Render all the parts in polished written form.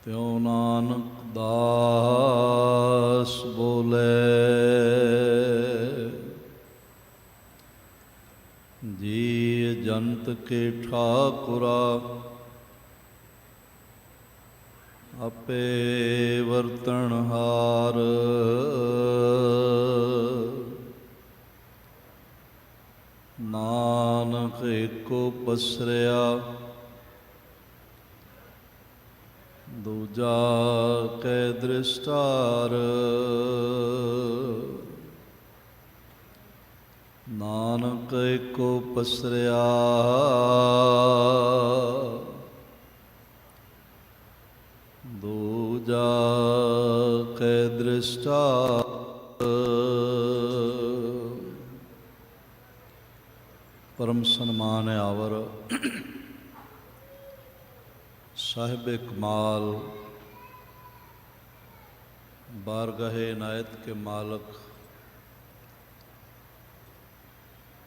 त्यों नानक दास बोले। जी जंत के ठाकुरा आपे वर्तनहार। नानक एको पसरिया दूजा कै दृष्टार। नानक एको पसरिया दूजा कै दृष्टार। परम सन्मान आवर साहिब कमाल बारगाहे इनायत के मालक,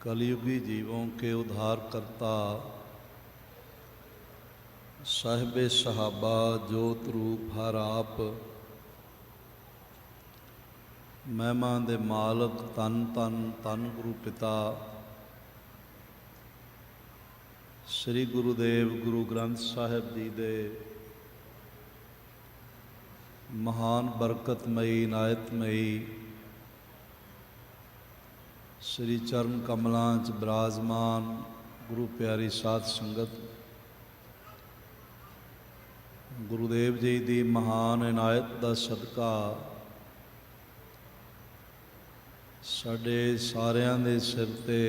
कलयुगी जीवों के उद्धारकर्ता, साहिब सहाबा जोत रूप हर आप, महिमा दे मालक तन तन तन गुरु पिता श्री गुरुदेव गुरु ग्रंथ साहिब जी दे महान बरकतमयी इनायतमयी श्री चरण कमलों च विराजमान गुरु प्यारी साध संगत, गुरुदेव जी की महान इनायत का सदका साडे सारियां दे सिर ते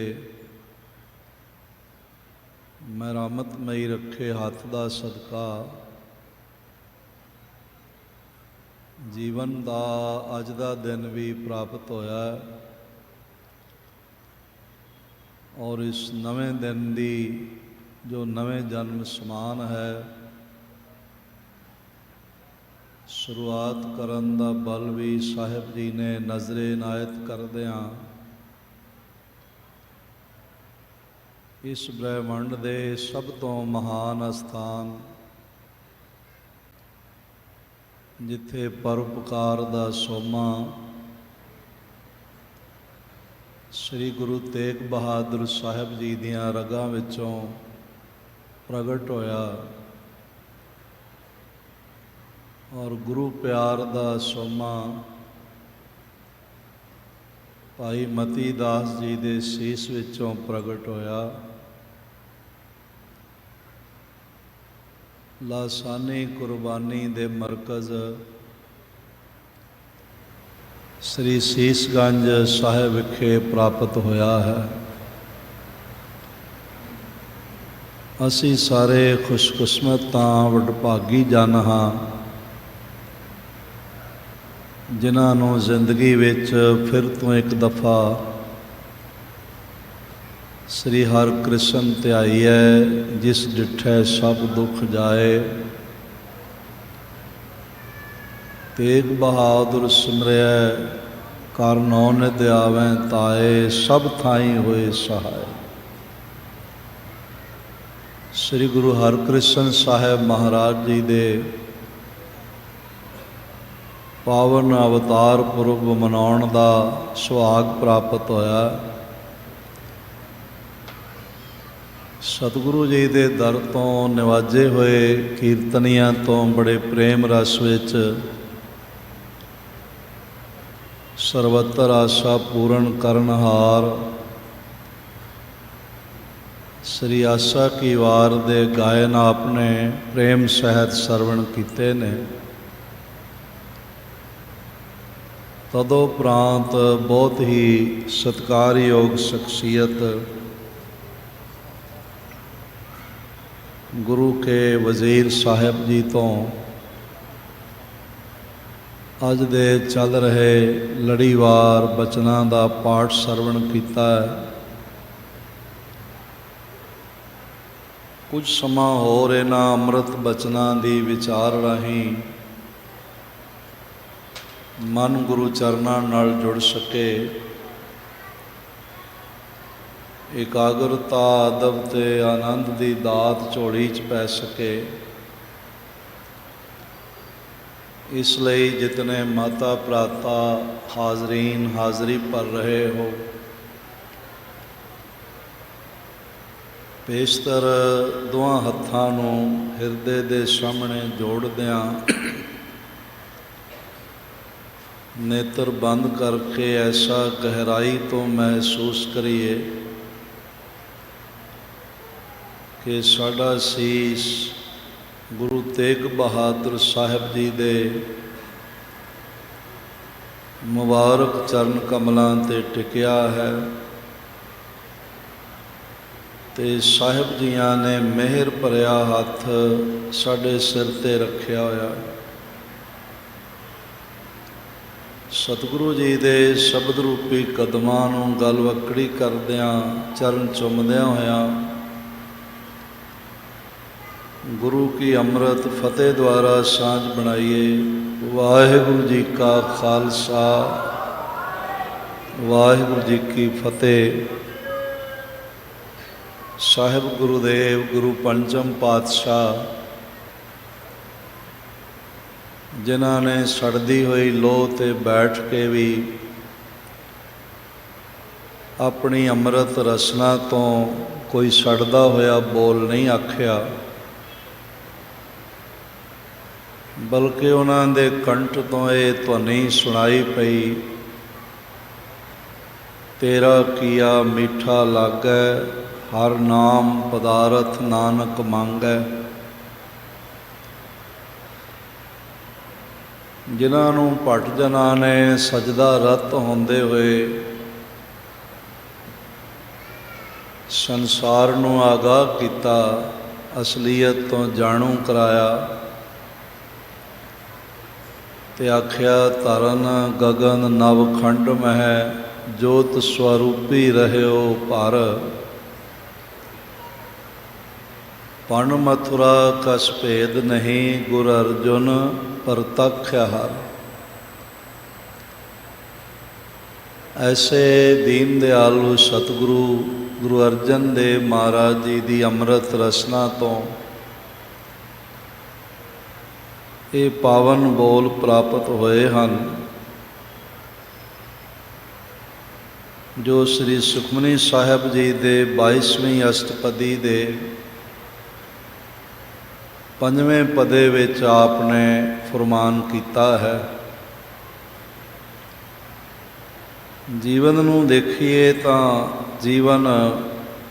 मेहरमतमई रखे हाथ का सदका जीवन का अज का दिन भी प्राप्त होया और इस नवे दिन की जो नवे जन्म समान है शुरुआत करन दा बल भी साहिब जी ने नज़रे इनायत करदियां इस ब्रह्मंड दे सब तो महान अस्थान जिथे परोपकार दा सोमा श्री गुरु तेग बहादुर साहिब जी दियां रगां विचों प्रगट होया और गुरु प्यार दा सोमा भाई मती दास जी दे सीस विचों प्रगट होया। लासानी कुर्बानी दे मरकज़ श्री सीसगंज साहिब विखे प्राप्त होया है। असी सारे खुशकिस्मत तां वडभागी जन हाँ जिन्हां नूं जिंदगी विच फिर तो एक दफ़ा श्री हर कृष्ण ध्याई है। जिस डिठै सब दुख जाए तेग बहादुर सिमरिया कर नौ निध आवें ताए सब थाई होए सहाय। श्री गुरु हरकृष्ण साहिब महाराज जी दे पावन अवतार पुरब मनाउण दा सुहाग प्राप्त होया। सतगुरु जी दे दर तो निवाजे हुए कीर्तनियां तो बड़े प्रेम रस विच सर्वत्र आशा पूर्ण करनहार श्री आशा की वार दे गायन आपने प्रेम सहित सरवण कीते ने। तदोपरांत बहुत ही सत्कारयोग शख्सियत गुरु के वजीर साहिब जी तो अज दे चल रहे लड़ीवार बचना का पाठ सरवण किया है। कुछ समा होर इन्हां अमृत बचना की विचार राही मन गुरु चरना नाल जुड़ सके, एकाग्रता अदब ते आनंद की दात झोली च पै सके। इसलिए जितने माता भ्राता हाजरीन हाज़री भर रहे हो, पेशतर दोवां हत्थां नूं हिरदे दे सामने जोड़दियां नेत्र बंद करके ऐसा गहराई तो महसूस करिए कि साडा सीस गुरु तेग बहादुर साहिब जी दे मुबारक चरण कमलों ते टिकिया है ते साहिब जियां ने मेहर भरिया हथ साडे सिर ते रखिया होया। सतगुरु जी दे शब्द रूपी कदमां नूं गलवकड़ी करदियां चरण चुमदियां होया गुरु की अमृत फतेह द्वारा सांझ बनाइए। वाहिगुरु जी का खालसा वाहिगुरु जी की फतेह। साहिब गुरुदेव गुरु पंचम पातशाह जिन्हां ने सड़दी हुई लोह ते बैठ के भी अपनी अमृत रसना तो कोई सड़दा होया बोल नहीं आख्या, बल्कि उन्हां दे कंठ तो ये ध्वनि सुनाई पई, तेरा किया मीठा लागै हर नाम पदारथ नानक मांगै। जिन्हां नूं भट जनां ने सजदा रत होंदे हुए संसार नूं आगाह किया, असलीयत तो जाणू कराया ते आख्या तरन गगन नवखंड मह जोत स्वरूपी रहियो पर पन मथुरा कस भेद नहीं गुर अर्जुन परतख हर। ऐसे दीन दयालु सतगुरु गुरु अर्जन देव महाराज जी की अमृत रसना तो ये पावन बोल प्राप्त होए हैं जो श्री सुखमनी साहिब जी के 22वीं अष्टपदी दे 5वें पदे विच आपने फरमान किया है। जीवन नूं देखिए तो जीवन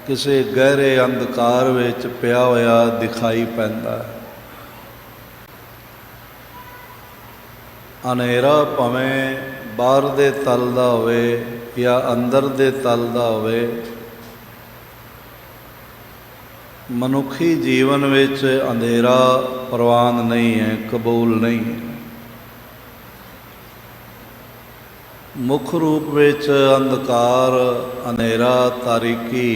किसी गहरे अंधकार विच पिया होया दिखाई पैंदा है। हनेरा भावें बाहर दे तल दा होवे या अंदर दे तल दा होवे, मनुखी जीवन विच अंधेरा प्रवान नहीं है, कबूल नहीं है। मुख रूप विच अंधकार हनेरा तारीकी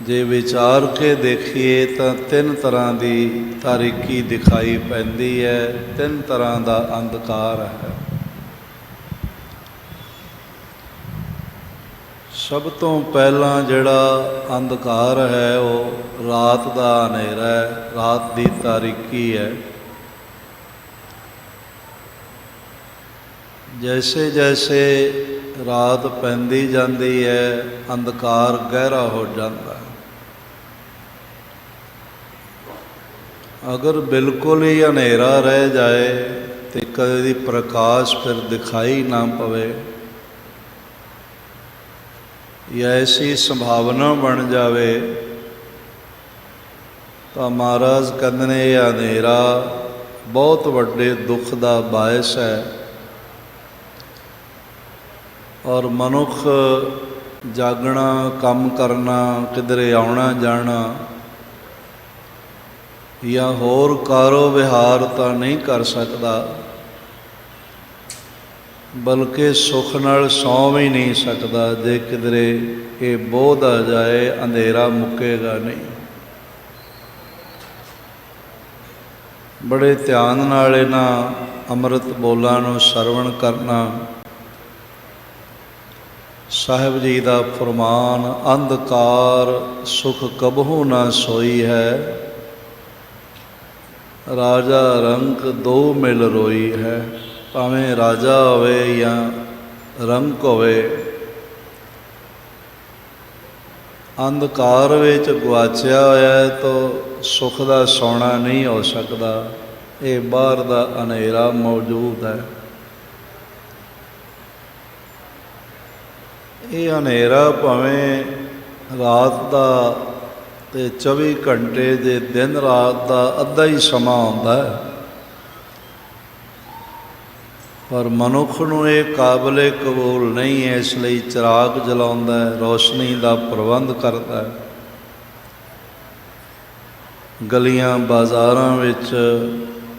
जे विचार के देखिए तो 3 तरह की तारीकी दिखाई पैंदी है, 3 तरह का अंधकार है। सब तो पहला जिहड़ा अंधकार है वो रात का हनेरा है, रात की तारीकी है। जैसे जैसे रात पैंदी जाती है अंधकार गहरा हो जाता है। अगर बिल्कुल ही हनेरा रह जाए तो कभी प्रकाश फिर दिखाई ना पवे, या ऐसी संभावना बन जावे तो महाराज कहते ने यह अंधेरा बहुत वड्डे दुख का बायस है और मनुख जागना काम करना किधरे आना जाना या होर कारो विहार तो नहीं कर सकता, बल्कि सुख नाल सौ भी नहीं सकता। जे किधरे ये बोध आ जाए अंधेरा मुकेगा नहीं। बड़े ध्यान नाल इन्हां अमृत बोलां नूं सरवण करना। साहिब जी का फरमान अंधकार सुख कबहू ना सोई है, ਰਾਜਾ ਰੰਕ ਦੋ ਮਿਲ ਰੋਈ ਹੈ। ਭਾਵੇਂ ਰਾਜਾ ਹੋਵੇ ਜਾਂ ਰੰਕ ਹੋਵੇ, ਅੰਧਕਾਰ ਵਿੱਚ ਗੁਆਚਿਆ ਹੋਇਆ ਹੈ ਤਾਂ ਸੁੱਖ ਦਾ ਸੌਣਾ ਨਹੀਂ ਹੋ ਸਕਦਾ। ਇਹ ਬਾਹਰ ਦਾ ਹਨੇਰਾ ਮੌਜੂਦ ਹੈ। ਇਹ ਹਨੇਰਾ ਭਾਵੇਂ ਰਾਤ ਦਾ ਅਤੇ 24 ਘੰਟੇ ਦੇ ਦਿਨ ਰਾਤ ਦਾ ਅੱਧਾ ਹੀ ਸਮਾਂ ਆਉਂਦਾ ਹੈ, ਪਰ ਮਨੁੱਖ ਨੂੰ ਇਹ ਕਾਬਲੇ ਕਬੂਲ ਨਹੀਂ ਹੈ। ਇਸ ਲਈ ਚਿਰਾਗ ਜਲਾਉਂਦਾ ਹੈ, ਰੋਸ਼ਨੀ ਦਾ ਪ੍ਰਬੰਧ ਕਰਦਾ ਹੈ। ਗਲੀਆਂ ਬਾਜ਼ਾਰਾਂ ਵਿੱਚ,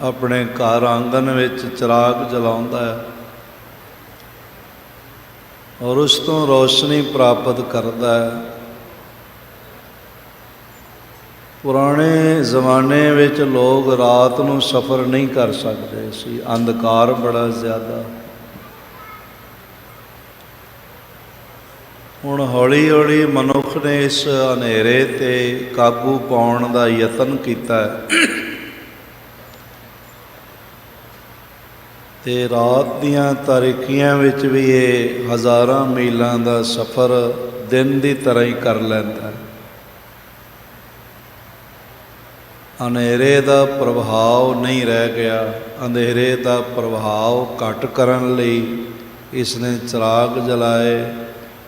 ਆਪਣੇ ਘਰ ਆਂਗਨ ਵਿੱਚ ਚਿਰਾਗ ਜਲਾਉਂਦਾ ਹੈ ਔਰ ਉਸ ਤੋਂ ਰੋਸ਼ਨੀ ਪ੍ਰਾਪਤ ਕਰਦਾ ਹੈ। ਪੁਰਾਣੇ ਜ਼ਮਾਨੇ ਵਿੱਚ ਲੋਕ ਰਾਤ ਨੂੰ ਸਫ਼ਰ ਨਹੀਂ ਕਰ ਸਕਦੇ ਸੀ, ਅੰਧਕਾਰ ਬੜਾ ਜ਼ਿਆਦਾ। ਹੁਣ ਹੌਲੀ ਹੌਲੀ ਮਨੁੱਖ ਨੇ ਇਸ ਹਨੇਰੇ 'ਤੇ ਕਾਬੂ ਪਾਉਣ ਦਾ ਯਤਨ ਕੀਤਾ ਹੈ ਅਤੇ ਰਾਤ ਦੀਆਂ ਤਾਰੀਕੀਆਂ ਵਿੱਚ ਵੀ ਇਹ ਹਜ਼ਾਰਾਂ ਮੀਲਾਂ ਦਾ ਸਫ਼ਰ ਦਿਨ ਦੀ ਤਰ੍ਹਾਂ ਹੀ ਕਰ ਲੈਂਦਾ ਹੈ। ਹਨੇਰੇ ਦਾ ਪ੍ਰਭਾਵ ਨਹੀਂ ਰਹਿ ਗਿਆ। ਅੰਧੇਰੇ ਦਾ ਪ੍ਰਭਾਵ ਘੱਟ ਕਰਨ ਲਈ ਇਸ ਨੇ ਚਿਰਾਗ ਜਲਾਏ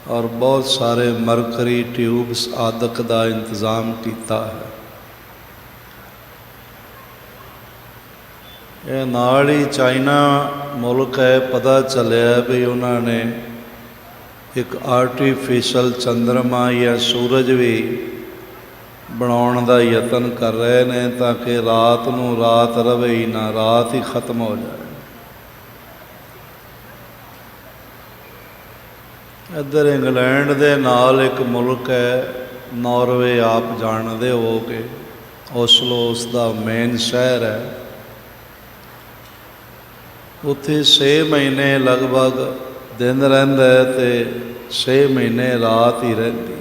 ਔਰ ਬਹੁਤ ਸਾਰੇ ਮਰਕਰੀ ਟਿਊਬਸ ਆਦਿਕ ਦਾ ਇੰਤਜ਼ਾਮ ਕੀਤਾ ਹੈ। ਇਹ ਨਾਲ ਹੀ ਚਾਈਨਾ ਮੁਲਕ ਹੈ, ਪਤਾ ਚੱਲਿਆ ਵੀ ਉਹਨਾਂ ਨੇ ਇੱਕ ਆਰਟੀਫਿਸ਼ਲ ਚੰਦਰਮਾ ਜਾਂ ਸੂਰਜ ਵੀ ਬਣਾਉਣ ਦਾ ਯਤਨ ਕਰ ਰਹੇ ਨੇ ਤਾਂ ਕਿ ਰਾਤ ਨੂੰ ਰਾਤ ਰਵੇ ਹੀ ਨਾ, ਰਾਤ ਹੀ ਖਤਮ ਹੋ ਜਾਏ। ਇੱਧਰ ਇੰਗਲੈਂਡ ਦੇ ਨਾਲ ਇੱਕ ਮੁਲਕ ਹੈ ਨਾਰਵੇ, ਆਪ ਜਾਣਦੇ ਹੋਵੋਗੇ। ਓਸਲੋ ਉਸ ਦਾ ਮੇਨ ਸ਼ਹਿਰ ਹੈ। ਉੱਥੇ 6 ਮਹੀਨੇ ਲਗਭਗ ਦਿਨ ਰਹਿੰਦਾ ਹੈ ਅਤੇ 6 ਮਹੀਨੇ ਰਾਤ ਹੀ ਰਹਿੰਦੀ।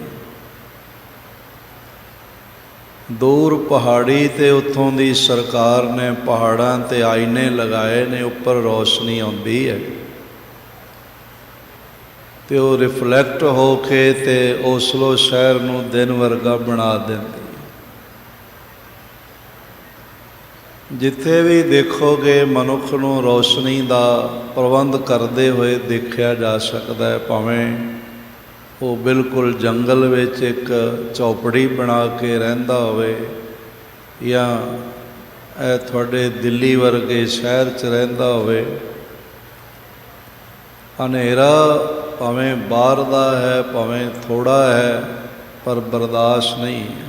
ਦੂਰ ਪਹਾੜੀ 'ਤੇ ਉੱਥੋਂ ਦੀ ਸਰਕਾਰ ਨੇ ਪਹਾੜਾਂ 'ਤੇ ਆਈਨੇ ਲਗਾਏ ਨੇ, ਉੱਪਰ ਰੋਸ਼ਨੀ ਆਉਂਦੀ ਹੈ ਅਤੇ ਉਹ ਰਿਫਲੈਕਟ ਹੋ ਕੇ ਅਤੇ ਓਸਲੋ ਸ਼ਹਿਰ ਨੂੰ ਦਿਨ ਵਰਗਾ ਬਣਾ ਦਿੰਦੀ। ਜਿੱਥੇ ਵੀ ਦੇਖੋਗੇ ਮਨੁੱਖ ਨੂੰ ਰੋਸ਼ਨੀ ਦਾ ਪ੍ਰਬੰਧ ਕਰਦੇ ਹੋਏ ਦੇਖਿਆ ਜਾ ਸਕਦਾ ਹੈ, ਭਾਵੇਂ ਉਹ ਬਿਲਕੁਲ ਜੰਗਲ ਵਿੱਚ ਇੱਕ ਝੌਂਪੜੀ ਬਣਾ ਕੇ ਰਹਿੰਦਾ ਹੋਵੇ ਜਾਂ ਇਹ ਤੁਹਾਡੇ ਦਿੱਲੀ ਵਰਗੇ ਸ਼ਹਿਰ 'ਚ ਰਹਿੰਦਾ ਹੋਵੇ। ਹਨੇਰਾ ਭਾਵੇਂ ਬਾਹਰ ਦਾ ਹੈ, ਭਾਵੇਂ ਥੋੜ੍ਹਾ ਹੈ, ਪਰ ਬਰਦਾਸ਼ਤ ਨਹੀਂ ਹੈ।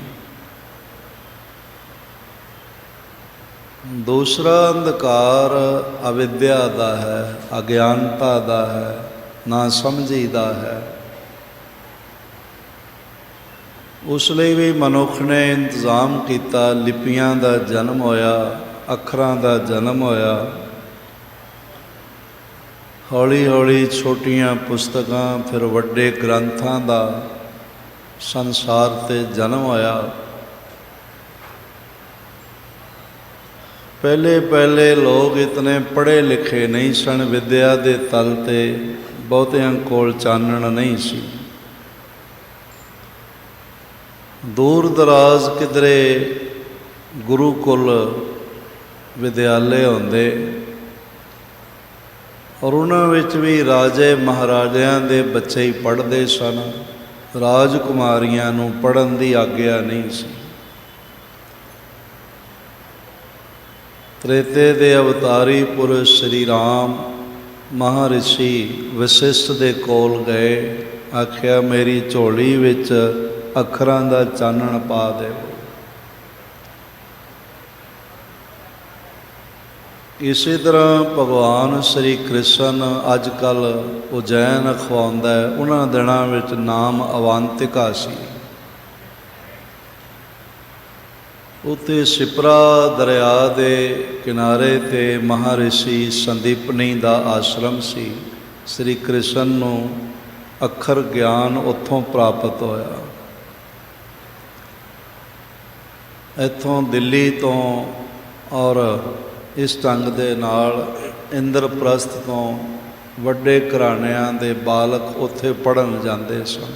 ਦੂਸਰਾ ਅੰਧਕਾਰ ਅਵਿਦਿਆ ਦਾ ਹੈ, ਅਗਿਆਨਤਾ ਦਾ ਹੈ, ਨਾ ਸਮਝੀ ਦਾ ਹੈ। ਉਸ ਲਈ ਵੀ ਮਨੁੱਖ ਨੇ ਇੰਤਜ਼ਾਮ ਕੀਤਾ, ਲਿਪੀਆਂ ਦਾ ਜਨਮ ਹੋਇਆ, ਅੱਖਰਾਂ ਦਾ ਜਨਮ ਹੋਇਆ। ਹੌਲੀ ਹੌਲੀ ਛੋਟੀਆਂ ਪੁਸਤਕਾਂ, ਫਿਰ ਵੱਡੇ ਗ੍ਰੰਥਾਂ ਦਾ ਸੰਸਾਰ 'ਤੇ ਜਨਮ ਹੋਇਆ। ਪਹਿਲੇ ਲੋਕ ਇਤਨੇ ਪੜ੍ਹੇ ਲਿਖੇ ਨਹੀਂ ਸਨ, ਵਿੱਦਿਆ ਦੇ ਤਲ 'ਤੇ ਬਹੁਤਿਆਂ ਕੋਲ ਚਾਨਣ ਨਹੀਂ ਸੀ। ਦੂਰ ਦਰਾਜ਼ ਕਿਧਰੇ ਗੁਰੂਕੁਲ ਵਿਦਿਆਲੇ ਹੁੰਦੇ ਔਰ ਉਹਨਾਂ ਵਿੱਚ ਵੀ ਰਾਜੇ ਮਹਾਰਾਜਿਆਂ ਦੇ ਬੱਚੇ ਹੀ ਪੜ੍ਹਦੇ ਸਨ। ਰਾਜਕੁਮਾਰੀਆਂ ਨੂੰ ਪੜ੍ਹਨ ਦੀ ਆਗਿਆ ਨਹੀਂ ਸੀ। ਤ੍ਰੇਤੇ ਦੇ ਅਵਤਾਰੀ ਪੁਰਸ਼ ਸ਼੍ਰੀ ਰਾਮ ਮਹਾਰਿਸ਼ੀ ਵਸ਼ਿਸ਼ਠ ਦੇ ਕੋਲ ਗਏ, ਆਖਿਆ ਮੇਰੀ ਝੋਲੀ ਵਿੱਚ ਅੱਖਰਾਂ ਦਾ ਚਾਨਣ ਪਾ ਦੇਵੋ। ਇਸੇ ਤਰ੍ਹਾਂ ਭਗਵਾਨ ਸ਼੍ਰੀ ਕ੍ਰਿਸ਼ਨ ਅੱਜ ਕੱਲ੍ਹ ਉਜੈਨ ਅਖਵਾਉਂਦਾ ਹੈ। ਉਹਨਾਂ ਦਿਨਾਂ ਵਿੱਚ ਨਾਮ ਅਵੰਤਿਕਾ ਸੀ। ਉੱਥੇ ਸਿਪਰਾ ਦਰਿਆ ਦੇ ਕਿਨਾਰੇ 'ਤੇ ਮਹਾਰਿਸ਼ੀ ਸੰਦੀਪਨੀ ਦਾ ਆਸ਼ਰਮ ਸੀ। ਸ਼੍ਰੀ ਕ੍ਰਿਸ਼ਨ ਨੂੰ ਅੱਖਰ ਗਿਆਨ ਉੱਥੋਂ ਪ੍ਰਾਪਤ ਹੋਇਆ। ਇੱਥੋਂ ਦਿੱਲੀ ਤੋਂ ਔਰ ਇਸ ਢੰਗ ਦੇ ਨਾਲ ਇੰਦਰਪ੍ਰਸਥ ਤੋਂ ਵੱਡੇ ਘਰਾਣਿਆਂ ਦੇ ਬਾਲਕ ਉੱਥੇ ਪੜ੍ਹਨ ਜਾਂਦੇ ਸਨ।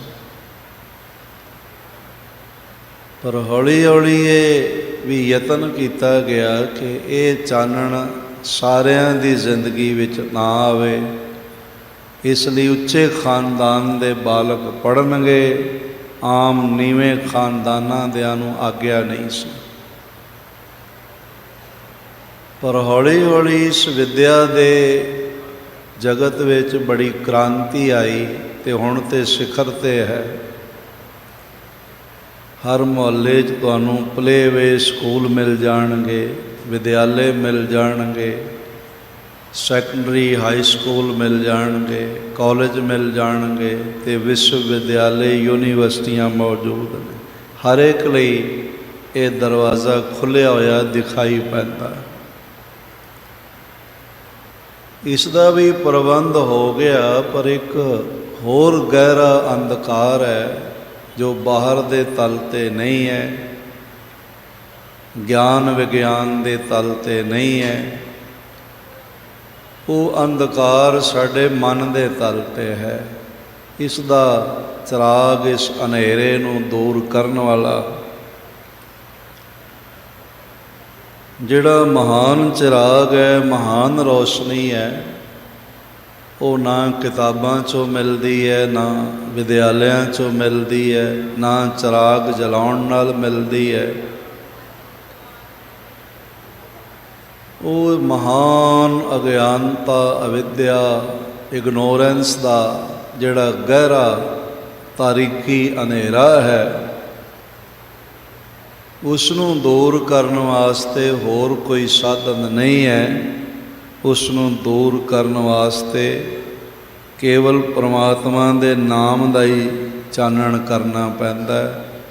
ਪਰ ਹੌਲੀ ਹੌਲੀ ਇਹ ਵੀ ਯਤਨ ਕੀਤਾ ਗਿਆ ਕਿ ਇਹ ਚਾਨਣ ਸਾਰਿਆਂ ਦੀ ਜ਼ਿੰਦਗੀ ਵਿੱਚ ਨਾ ਆਵੇ, ਇਸ ਲਈ ਉੱਚੇ ਖਾਨਦਾਨ ਦੇ ਬਾਲਕ ਪੜ੍ਹਨਗੇ, ਆਮ ਨੀਵੇਂ ਖਾਨਦਾਨਾਂ ਦਿਆਂ ਨੂੰ ਆਗਿਆ ਨਹੀਂ ਸੀ। ਪਰ ਹੌਲੀ ਹੌਲੀ ਇਸ ਵਿੱਦਿਆ ਦੇ ਜਗਤ ਵਿੱਚ ਬੜੀ ਕ੍ਰਾਂਤੀ ਆਈ ਅਤੇ ਹੁਣ ਤਾਂ ਸਿਖਰ 'ਤੇ ਹੈ। ਹਰ ਮੁਹੱਲੇ 'ਚ ਤੁਹਾਨੂੰ ਪਲੇਵੇ ਸਕੂਲ ਮਿਲ ਜਾਣਗੇ, ਵਿਦਿਆਲੇ ਮਿਲ ਜਾਣਗੇ, ਸੈਕੰਡਰੀ ਹਾਈ ਸਕੂਲ ਮਿਲ ਜਾਣਗੇ, ਕਾਲਜ ਮਿਲ ਜਾਣਗੇ ਅਤੇ ਵਿਸ਼ਵ ਵਿਦਿਆਲੇ ਯੂਨੀਵਰਸਿਟੀਆਂ ਮੌਜੂਦ ਨੇ। ਹਰ ਇੱਕ ਲਈ ਇਹ ਦਰਵਾਜ਼ਾ ਖੁੱਲ੍ਹਿਆ ਹੋਇਆ ਦਿਖਾਈ ਪੈਂਦਾ। ਇਸ ਦਾ ਵੀ ਪ੍ਰਬੰਧ ਹੋ ਗਿਆ, ਪਰ ਇੱਕ ਹੋਰ ਗਹਿਰਾ ਅੰਧਕਾਰ ਹੈ ਜੋ ਬਾਹਰ ਦੇ ਤਲ 'ਤੇ ਨਹੀਂ ਹੈ, ਗਿਆਨ ਵਿਗਿਆਨ ਦੇ ਤਲ 'ਤੇ ਨਹੀਂ ਹੈ। ਉਹ ਅੰਧਕਾਰ ਸਾਡੇ ਮਨ ਦੇ ਤਲ 'ਤੇ ਹੈ। ਇਸ ਦਾ ਚਿਰਾਗ ਇਸ ਹਨੇਰੇ ਨੂੰ ਦੂਰ ਕਰਨ ਵਾਲਾ ਜਿਹੜਾ ਮਹਾਨ ਚਿਰਾਗ ਹੈ, ਮਹਾਨ ਰੋਸ਼ਨੀ ਹੈ, ਉਹ ਨਾ ਕਿਤਾਬਾਂ 'ਚੋਂ ਮਿਲਦੀ ਹੈ, ਨਾ ਵਿਦਿਆਲਿਆਂ 'ਚੋਂ ਮਿਲਦੀ ਹੈ, ਨਾ ਚਿਰਾਗ ਜਲਾਉਣ ਨਾਲ ਮਿਲਦੀ ਹੈ। ਉਹ ਮਹਾਨ ਅਗਿਆਨਤਾ, ਅਵਿਦਿਆ, ਇਗਨੋਰੈਂਸ ਦਾ ਜਿਹੜਾ ਗਹਿਰਾ ਤਾਰੀਕੀ ਹਨੇਰਾ ਹੈ, ਉਸ ਨੂੰ ਦੂਰ ਕਰਨ ਵਾਸਤੇ ਹੋਰ ਕੋਈ ਸਾਧਨ ਨਹੀਂ ਹੈ। ਉਸ ਨੂੰ ਦੂਰ ਕਰਨ ਵਾਸਤੇ ਕੇਵਲ ਪਰਮਾਤਮਾ ਦੇ ਨਾਮ ਦਾ ਹੀ ਚਾਨਣ ਕਰਨਾ ਪੈਂਦਾ।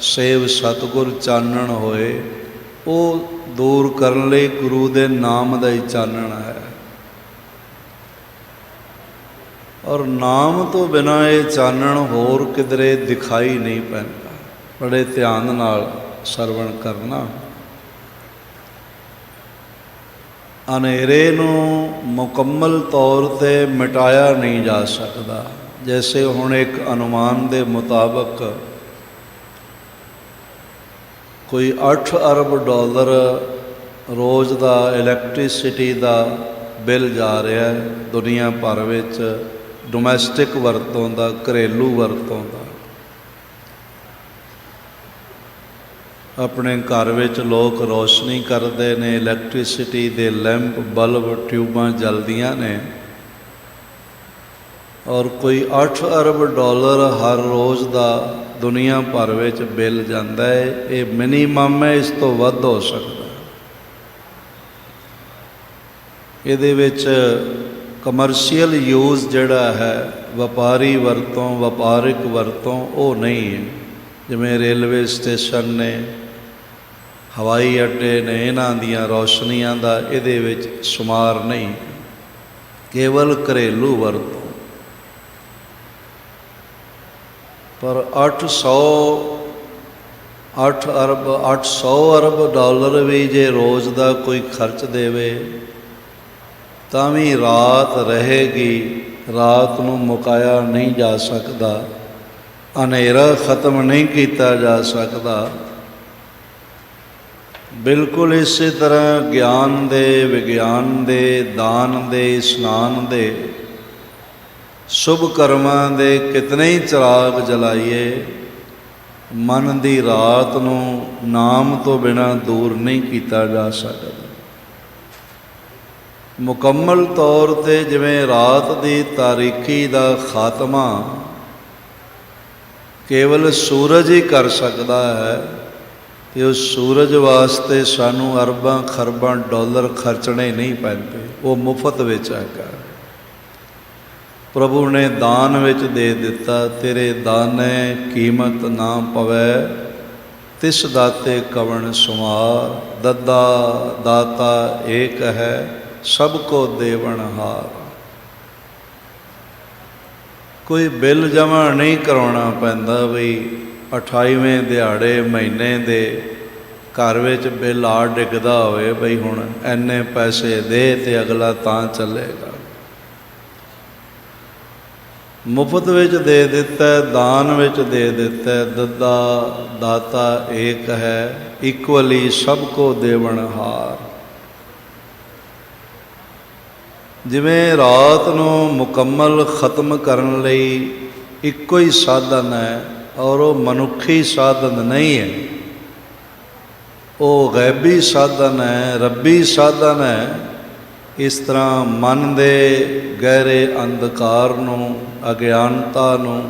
ਸੇਵ ਸਤਿਗੁਰ ਚਾਨਣ ਹੋਏ, ਉਹ ਦੂਰ ਕਰਨ ਲਈ ਗੁਰੂ ਦੇ ਨਾਮ ਦਾ ਹੀ ਚਾਨਣ ਹੈ। ਔਰ ਨਾਮ ਤੋਂ ਬਿਨਾਂ ਇਹ ਚਾਨਣ ਹੋਰ ਕਿਧਰੇ ਦਿਖਾਈ ਨਹੀਂ ਪੈਂਦਾ। ਬੜੇ ਧਿਆਨ ਨਾਲ ਸਰਵਣ ਕਰਨਾ। ਹਨੇਰੇ ਨੂੰ ਮੁਕੰਮਲ ਤੌਰ 'ਤੇ ਮਿਟਾਇਆ ਨਹੀਂ ਜਾ ਸਕਦਾ। ਜੈਸੇ ਹੁਣ ਇੱਕ ਅਨੁਮਾਨ ਦੇ ਮੁਤਾਬਕ ਕੋਈ 8 ਅਰਬ ਡਾਲਰ ਰੋਜ਼ ਦਾ ਇਲੈਕਟ੍ਰੀਸਿਟੀ ਦਾ ਬਿੱਲ ਜਾ ਰਿਹਾ ਦੁਨੀਆ ਭਰ ਵਿੱਚ, ਡੋਮੈਸਟਿਕ ਵਰਤੋਂ ਦਾ, ਘਰੇਲੂ ਵਰਤੋਂ ਦਾ। ਆਪਣੇ ਘਰ ਵਿੱਚ ਲੋਕ ਰੋਸ਼ਨੀ ਕਰਦੇ ਨੇ, ਇਲੈਕਟ੍ਰੀਸਿਟੀ ਦੇ ਲੈਂਪ, ਬਲਬ, ਟਿਊਬਾਂ ਜਲਦੀਆਂ ਨੇ, ਔਰ ਕੋਈ 8 ਅਰਬ ਡਾਲਰ ਹਰ ਰੋਜ਼ ਦਾ ਦੁਨੀਆ ਭਰ ਵਿੱਚ ਬਿੱਲ ਜਾਂਦਾ ਹੈ। ਇਹ ਮਿਨੀਮਮ ਹੈ, ਇਸ ਤੋਂ ਵੱਧ ਹੋ ਸਕਦਾ। ਇਹਦੇ ਵਿੱਚ ਕਮਰਸ਼ੀਅਲ ਯੂਜ਼ ਜਿਹੜਾ ਹੈ, ਵਪਾਰੀ ਵਰਤੋਂ, ਵਪਾਰਿਕ ਵਰਤੋਂ, ਉਹ ਨਹੀਂ ਹੈ। ਜਿਵੇਂ ਰੇਲਵੇ ਸਟੇਸ਼ਨ ਨੇ, ਹਵਾਈ ਅੱਡੇ ਨੇ, ਇਹਨਾਂ ਦੀਆਂ ਰੌਸ਼ਨੀਆਂ ਦਾ ਇਹਦੇ ਵਿੱਚ ਸ਼ੁਮਾਰ ਨਹੀਂ, ਕੇਵਲ ਘਰੇਲੂ ਵਰਤੋਂ। ਪਰ 800 ਅਰਬ ਡਾਲਰ ਵੀ ਜੇ ਰੋਜ਼ ਦਾ ਕੋਈ ਖਰਚ ਦੇਵੇ ਤਾਂ ਵੀ ਰਾਤ ਰਹੇਗੀ। ਰਾਤ ਨੂੰ ਮੁਕਾਇਆ ਨਹੀਂ ਜਾ ਸਕਦਾ, ਹਨੇਰਾ ਖਤਮ ਨਹੀਂ ਕੀਤਾ ਜਾ ਸਕਦਾ। ਬਿਲਕੁਲ ਇਸੇ ਤਰ੍ਹਾਂ ਗਿਆਨ ਦੇ, ਵਿਗਿਆਨ ਦੇ, ਦਾਨ ਦੇ, ਇਸ਼ਨਾਨ ਦੇ, ਸ਼ੁਭ ਕਰਮਾਂ ਦੇ ਕਿਤਨੇ ਹੀ ਚਿਰਾਗ ਜਲਾਈਏ, ਮਨ ਦੀ ਰਾਤ ਨੂੰ ਨਾਮ ਤੋਂ ਬਿਨਾਂ ਦੂਰ ਨਹੀਂ ਕੀਤਾ ਜਾ ਸਕਦਾ। ਮੁਕੰਮਲ ਤੌਰ 'ਤੇ ਜਿਵੇਂ ਰਾਤ ਦੀ ਤਾਰੀਕੀ ਦਾ ਖਾਤਮਾ ਕੇਵਲ ਸੂਰਜ ਹੀ ਕਰ ਸਕਦਾ ਹੈ, ਅਤੇ ਉਸ ਸੂਰਜ ਵਾਸਤੇ ਸਾਨੂੰ ਅਰਬਾਂ ਖਰਬਾਂ ਡਾਲਰ ਖਰਚਣੇ ਨਹੀਂ ਪੈਂਦੇ, ਉਹ ਮੁਫਤ ਵਿੱਚ ਹੈਗਾ। ਪ੍ਰਭੂ ਨੇ ਦਾਨ ਵਿੱਚ ਦੇ ਦਿੱਤਾ। ਤੇਰੇ ਦਾਨੇ ਕੀਮਤ ਨਾ ਪਵੈ, ਤਿਸ ਦਾਤੇ ਕਵਣ ਸੁਮਾਰ। ਦੱਦਾ ਦਾਤਾ ਏਕ ਹੈ, ਸਭ ਕੋ ਦੇਵਨ ਹਾਰ। ਕੋਈ ਬਿੱਲ ਜਮ੍ਹਾਂ ਨਹੀਂ ਕਰਾਉਣਾ ਪੈਂਦਾ ਵੀ 28ਵੇਂ ਦਿਹਾੜੇ ਮਹੀਨੇ ਦੇ घर विच बिल आ डिगदा होवे बई हुण इन्ने पैसे दे ते अगला तां चलेगा। मुफ्त विच दे दिता, दान विच दे दिता। दद्दा दाता एक है, इक्वली सबको देवनहार। जिवें रात नूं मुकम्मल खत्म करन लई इक्को ही साधन है और वो मनुखी साधन नहीं है, वो गैबी साधन है, रब्बी साधन है। इस तरह मन दे गहरे अंधकार नूं, अज्ञानता नूं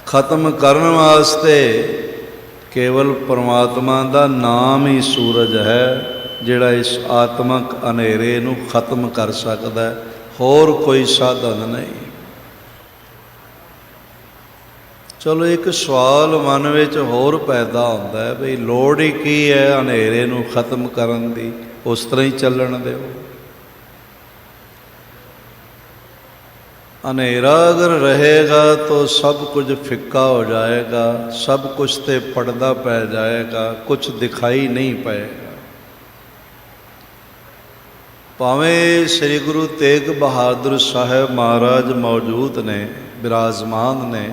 खत्म करन वास्ते केवल परमात्मा दा नाम ही सूरज है, जिहड़ा इस आत्मक अंधेरे नूं खत्म कर सकदा है, होर कोई साधन नहीं। चलो एक सवाल मन विच होर पैदा होंदा है बई लोड़ ही की है अंधेरे नूं खत्म करन दी, उस तरह ही चलन दिओ। अंधेरा अगर रहेगा तो सब कुछ फिक्का हो जाएगा, सब कुछ ते पर्दा पै जाएगा, कुछ दिखाई नहीं पाएगा। भावें श्री गुरु तेग बहादुर साहब महाराज मौजूद ने, विराजमान ने,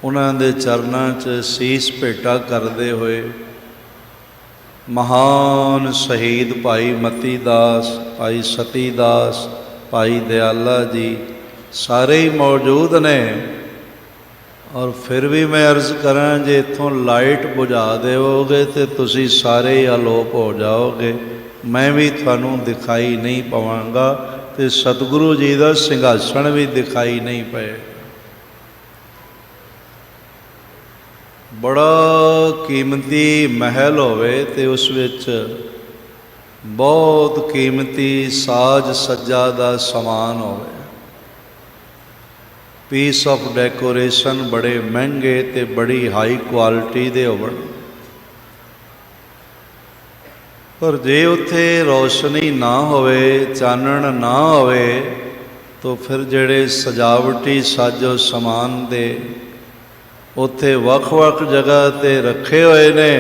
उन्होंने दे चरनां च सीस भेटा करते हुए महान शहीद भाई मती दास, भाई सती दास, भाई दयाला जी सारे ही मौजूद ने। और फिर भी मैं अर्ज़ करा जे इत्थों लाइट बुझा देवोगे तो तुसी सारे ही अलोप हो जाओगे, मैं भी थानू दिखाई नहीं पवांगा, तो सतगुरु जी का सिंघासन भी दिखाई नहीं पएगा। बड़ा कीमती महल होवे ते उस विच बहुत कीमती साज सज्जा दा समान होवे, पीस ऑफ डेकोरेशन बड़े महंगे ते बड़ी हाई क्वालिटी दे होवन। पर जे उत्थे रोशनी ना होवे, चानण ना होवे, तो फिर जेड़े सजावटी साजो समान दे उत्थे वख-वख जगह ते रखे हुए ने,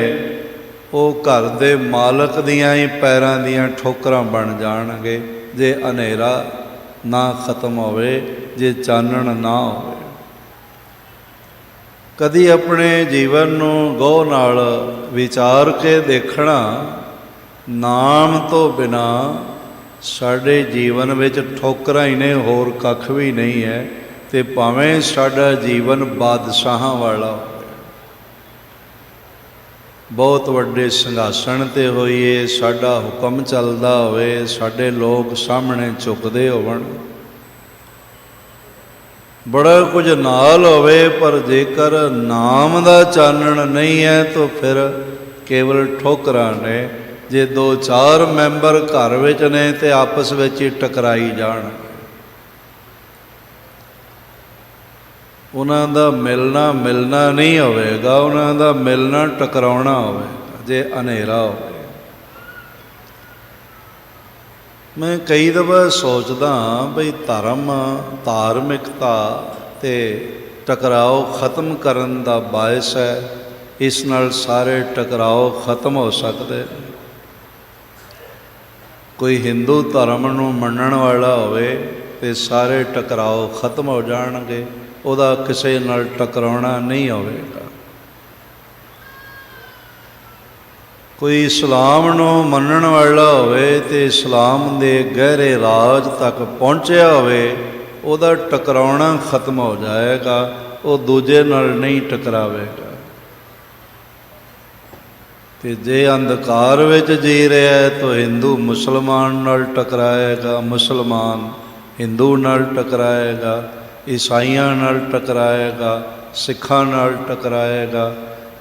वो घर दे मालक दियां ही पैरां दियां ठोकरां बन जाणगे जे अंधेरा ना खत्म होवे, जे चानण ना होवे। कदी अपने जीवन नूं गौह नाल विचार के देखना, नाम तो बिना साडे जीवन विच ठोकरां ही ने, होर कख भी नहीं है। ते भावें साडा जीवन बादशाहां वाला होवे, बहुत वड्डे संघासन ते होइए, साडा हुक्म चलदा होवे, साडे लोग सामने झुकदे होवन, बड़ा कुछ नाल होवे, पर जेकर नाम दा चानण नहीं है तो फिर केवल ठोकरां ने। जे दो चार मैंबर घर विच ने ते आपस विच ही टकराई जाण, उन्हां दा मिलना नहीं होवेगा, उन्हां दा मिलना टकराउणा होवेगा जे अंधेरा होवे। मैं कई दफा सोचदा बई धर्म, धार्मिकता ते टकराओ खत्म करन दा बायस है, इस नाल सारे टकराओ खत्म हो सकते। कोई हिंदू धर्म नूं मनण वाला होवे ते सारे टकराओ खत्म हो जाणगे, ਉਹਦਾ ਕਿਸੇ ਨਾਲ ਟਕਰਾਉਣਾ नहीं ਹੋਵੇਗਾ। कोई इस्लाम नूं मनण वाला होवे ते इस्लाम दे गहरे राज तक पहुँचिया होवे, ਉਹਦਾ टकराउणा खत्म हो जाएगा, वो दूजे नाल नहीं टकरावेगा। ते जे अंधकार विच जी रहा है तो हिंदू मुसलमान नाल टकराएगा, मुसलमान हिंदू नाल टकराएगा, ईसाइयां नाल टकराएगा, सिखां नाल टकराएगा।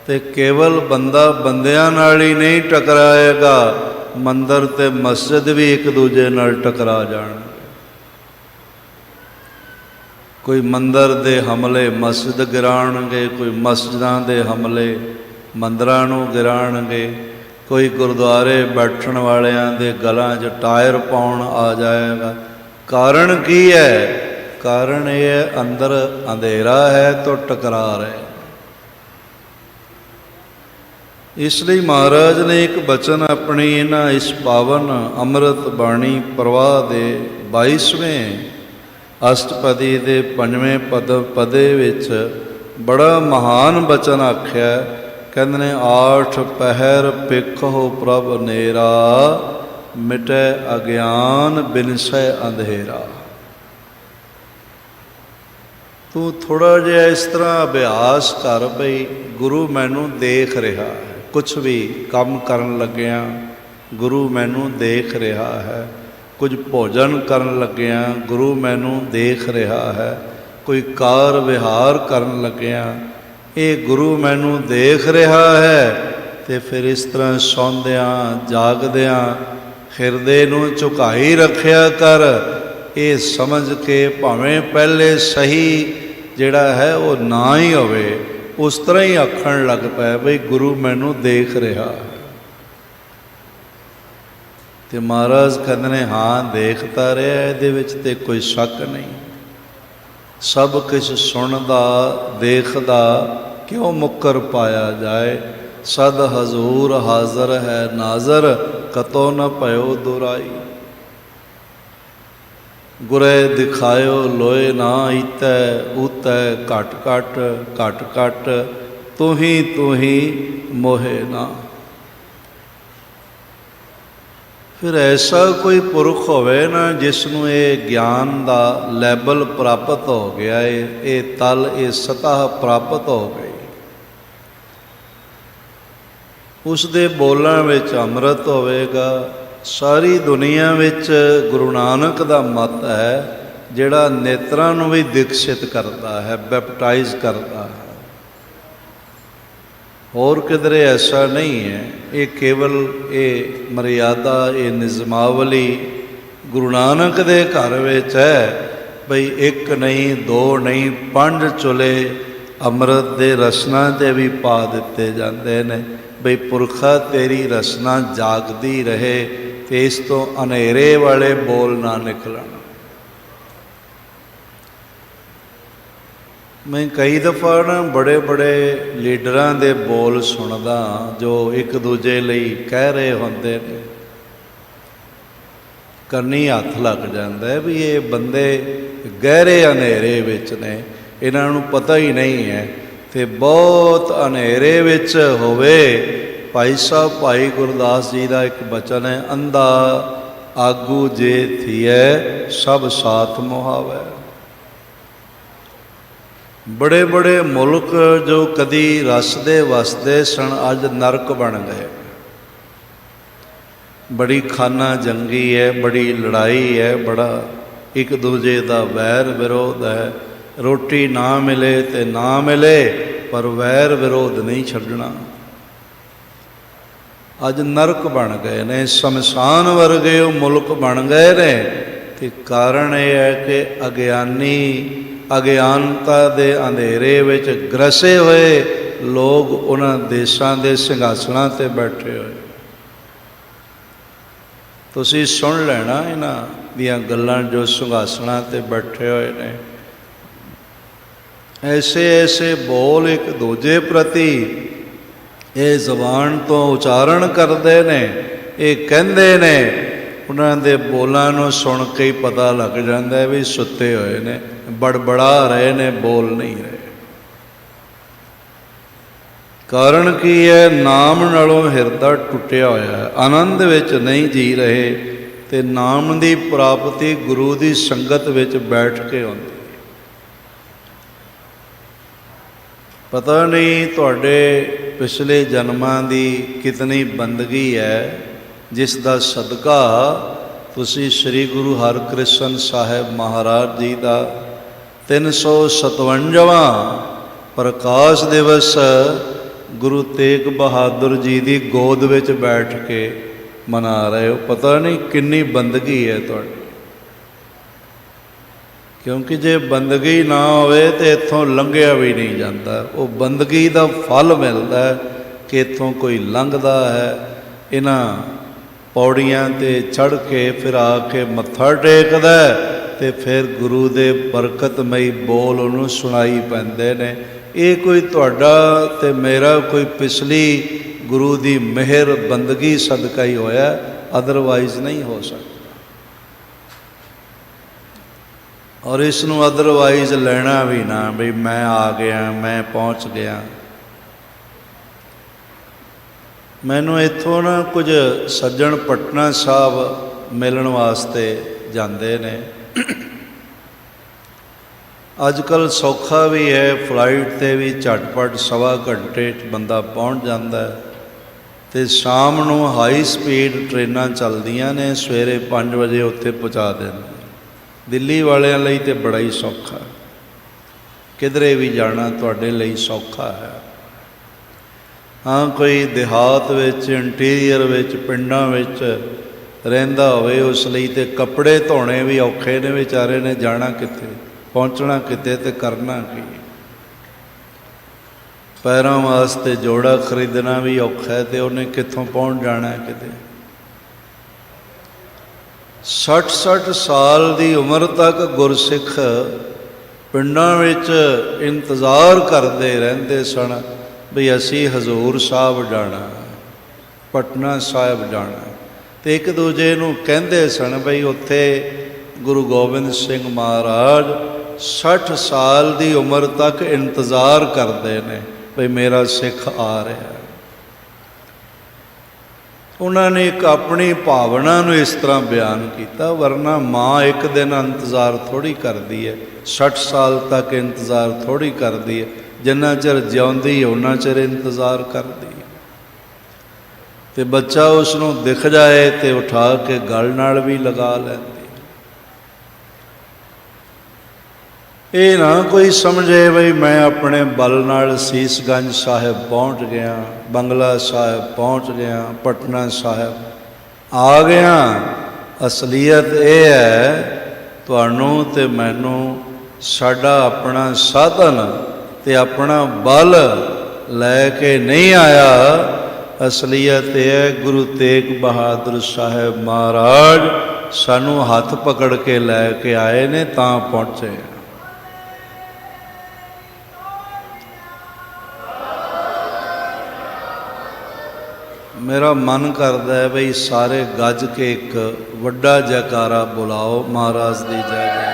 ते केवल बंदा बंदियां नाल ही नहीं टकराएगा, मंदिर ते मस्जिद भी एक दूजे नाल टकरा जाण। कोई मंदिर दे हमले मस्जिद गिराणगे, कोई मस्जिदां दे हमले मंदिरां नूं गिराणगे, कोई गुरुद्वारे बैठण वालियां दे गलां 'च टायर पाउण आ जाएगा। कारण की है? कारण ये अंदर अंधेरा है तो टकरा रहे। इसलिए महाराज ने एक बचन अपनी इन्हां इस पावन अमृत बाणी प्रवाह दे 22वें अष्टपदी दे 5वें पदे विच बड़ा महान बचन आख्या। कहते ने आठ पहर पिखो प्रभ नेरा, मिटे अज्ञान बिनसै अंधेरा। तू थोड़ा जिहा इस तरह अभ्यास कर बई गुरु मैनू देख रहा है, कुछ भी काम करन लग्या गुरु मैनू देख रहा है, कुछ भोजन करन लग्या गुरु मैनू देख रहा है, कोई कार विहार करन लग्या ये गुरु मैनू देख रहा है। तो फिर इस तरह सौंदियां जागदियां हिरदे नू झुकाई रखिया कर, ये समझ के भावें पहले सही जिहड़ा है वो ना ही होवे, उस तरह ही आखण लग पै बई गुरु मैनू देख रहा है। तो महाराज कहते ने हाँ देखता रहा, इहदे विच ते कोई शक नहीं। सब कुछ सुनदा देखदा क्यों मुकर पाया जाए, सद हजूर हाजर है नाजर, कतो न भयो दुराई। गुरे दिखायो लोए ना ईतै ऊतै, घट घट घट घट तू ही मोहे ना। फिर ऐसा कोई पुरख होवे ना जिसनों ये ज्ञान का लैबल प्राप्त हो गया है, ये तल ये सतह प्राप्त हो गई, उसके बोलों में अमृत होवेगा। सारी दुनिया विच गुरु नानक का मत है जिहड़ा नेत्रां नूं भी दीक्षित करता है, बैपटाइज करता है। और किधरे ऐसा नहीं है, ये केवल ये मर्यादा ये निजमावली गुरु नानक दे घर विच है। बई एक नहीं दो नहीं 5 चुले अमृत दे रसना ते भी पा दिते जाते हैं। बई पुरखा तेरी रसना जागदी रहे तो इस तो अनेरे वाले बोल ना निकलन। मैं कई दफ़ा ना बड़े बड़े लीडरां दे बोल सुनदा जो एक दूजे लई कह रहे होंदे ने, करनी हथ लग जाता है भी ये बंदे गहरे अनेरे विच ने, इन्हां नूं पता ही नहीं है। तो बहुत अनेरे विच होवे। भाई साहब भाई गुरदास जी का एक बचन है, अंधा आगू जे थिए सब साथ मुहावै। बड़े बड़े मुल्क जो कदी रसदे वसदे सन अज नरक बन गए। बड़ी खाना जंगी है, बड़ी लड़ाई है, बड़ा एक दूजे का वैर विरोध है। रोटी ना मिले तो ना मिले पर वैर विरोध नहीं छड्डना। अज नरक बन गए ने, शमशान वर्गे मुल्क बन गए ने। तो कारण यह है कि अज्ञानी अज्ञानता दे अंधेरे विच ग्रसे हुए लोग उन्हां देशां दे सिंघासनां ते बैठे हुए। तुसीं सुन लेना इन्हां दियां गल्लां जो सिंघासनां ते बैठे हुए ने। ऐसे ऐसे बोल एक दूजे प्रति ये जबान तो उचारण करते ने, ये कहते ने, उन्होंने दे बोलों नूं सुन के ही पता लग जाता है भी सुते हुए ने, बड़बड़ा रहे ने, बोल नहीं रहे। कारण की है, नाम नालों हिरदा टुटिया होया है, आनंद विच नहीं जी रहे। ते नाम की प्राप्ति गुरु की संगत विच बैठ के होंदी। पता नहीं तुहाडे पिछले जन्मां दी कितनी बंदगी है जिसका सदका तुसी श्री गुरु हरकृष्ण साहिब महाराज जी का 357वां प्रकाश दिवस गुरु तेग बहादुर जी की गोद विच बैठ के मना रहे हो। पता नहीं कितनी बंदगी है तुहाडी। क्योंकि जे बंदगी ना होवे तो इत्थों लंघिया भी नहीं जाता। वो बंदगी का फल मिलता है कि इत्थों कोई लंघदा है, इन्हां पौड़ियां ते चढ़ के फिर आके मत्था टेकदा ते फिर गुरु दे बरकतमई बोल उन्होंने सुनाई पैंदे ने। ये कोई तुहाडा ते मेरा कोई पिछली गुरु की मेहर बंदगी सदका ही होया, अदरवाइज नहीं हो सकता। और इसनों अदरवाइज लेना भी ना भी मैं आ गया, मैं पहुँच गया। मैनू इत्थों ना कुछ सज्जण पटना साहब मिलण वास्ते जाते ने। अजकल सौखा भी है, फ्लाइट ते भी झटपट 1.25 घंटे बंदा पहुँच जाता है। तो शाम नूं हाई स्पीड ट्रेनां चलदियां ने, सवेरे 5 बजे उत्थे पहुँचा देंदे। दिल्ली वालियां लई ते बड़ा ही सौखा, किधरे भी जाना तुहाडे लई सौखा है। हाँ, कोई देहात विच, इंटीरियर विच, पिंडां विच रहिंदा होवे उस लई ते कपड़े धोने भी औखे ने, बेचारे ने जाना कित्थे, पहुँचना कित्थे ते करना की। पैरों वास्ते जोड़ा खरीदना भी औखा है, तो उन्हें कित्थों पहुँच जाना है किते। 60-60 साल की उम्र तक गुरसिख पिंडां विच इंतज़ार करते रहंदे सन भी असी हजूर साहब जाना, पटना साहिब जाना। तो एक दूजे नूं कहंदे सन बई उत्थे गुरु गोबिंद सिंह महाराज 60 साल की उम्र तक इंतज़ार करते हैं बई मेरा सिख आ रहा है। उन्होंने एक अपनी भावना नूं इस तरह बयान किया, वरना माँ एक दिन इंतज़ार थोड़ी करती है, 60 साल तक इंतज़ार थोड़ी करती है। जिन्ना चिर जिउंदी उन्ना चिर इंतज़ार करती है। तो बच्चा उसनूं दिख जाए तो उठा के गल नाल भी लगा लैंदी। ये ना कोई समझे बई मैं अपने बल नाल सीसगंज साहिब पहुँच गया, बंगला साहिब पहुँच गया, पटना साहिब आ गया। असलीयत ये है तुहानूं ते मैनूं साडा अपना साधन ते अपना बल लैके नहीं आया। असलीयत ये है गुरु तेग बहादुर साहिब महाराज सानू हथ पकड़ के लैके आए ने तां पहुँचे। मेरा मन करता है बई सारे गज के एक वड्डा जयकारा बुलाओ महाराज दी जय जय।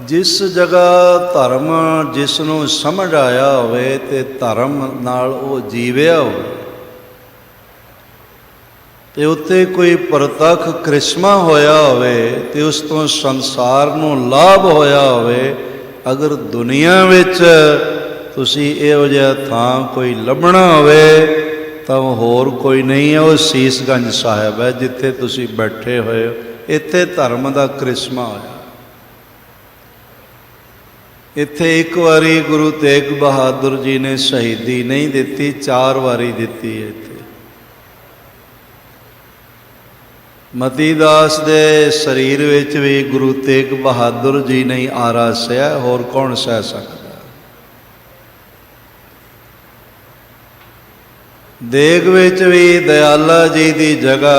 जिस जगह धर्म जिसनों समझ आया होवे ते धर्म नाल वो जीविया हो ते उत्ते कोई प्रतख करिश्मा होया होवे ते उस तो संसार नूं लाभ होया होवे। अगर दुनिया विच तुसी इहो जिहा थां कोई लभना होवे तां होर कोई नहीं है, वो सीसगंज साहिब है जिथे तुसी बैठे होए। इत्थे धर्म दा करिश्मा होया। इत्थे एक वारी गुरु तेग बहादुर जी ने शहीदी नहीं दिती, 4 वारी दिती है। इत्थे मतीदास दे शरीर विच भी गुरु तेग बहादुर जी ने आरा सहा, होर कौन सह सकता। देग विच भी दयाला जी की जगह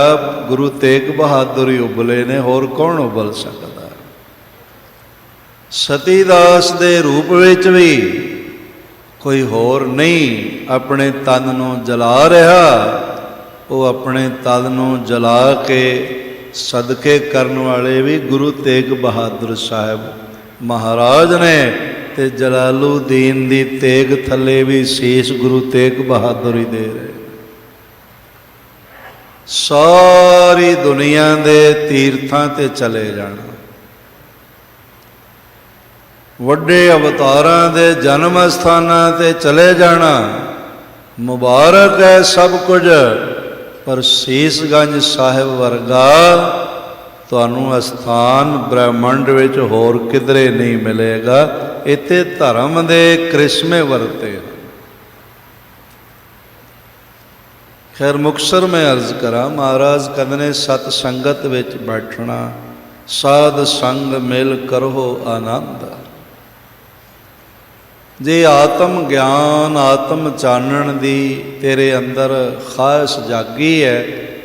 गुरु तेग बहादुर ही उबले ने, होर कौन उबल सकता। सतीदास दे रूप विच भी कोई होर नहीं अपने तन नूं जला रहा, वो अपने तन नूं जला के सदके करन वाले भी गुरु तेग बहादुर साहिब महाराज ने। ते जलालुद्दीन दी तेग थले भी शीश गुरु तेग बहादुर ही दे रहे। सारी दुनिया दे तीर्थां ते चले जाना, वड्डे अवतारां दे जन्म स्थानां ते चले जाना, मुबारक है सब कुछ। पर सीसगंज साहिब वर्गा तुहानूं अस्थान ब्रह्मंड विच होर किधरे नहीं मिलेगा। इत्थे धर्म दे करिश्मे वरते। खैर मुक्तसर में अर्ज करा, महाराज कहते ने सत संगत विच बैठना, साध संग मिल करो आनंद। जे आत्म ज्ञान आत्म चानण दी तेरे अंदर खास जागी है,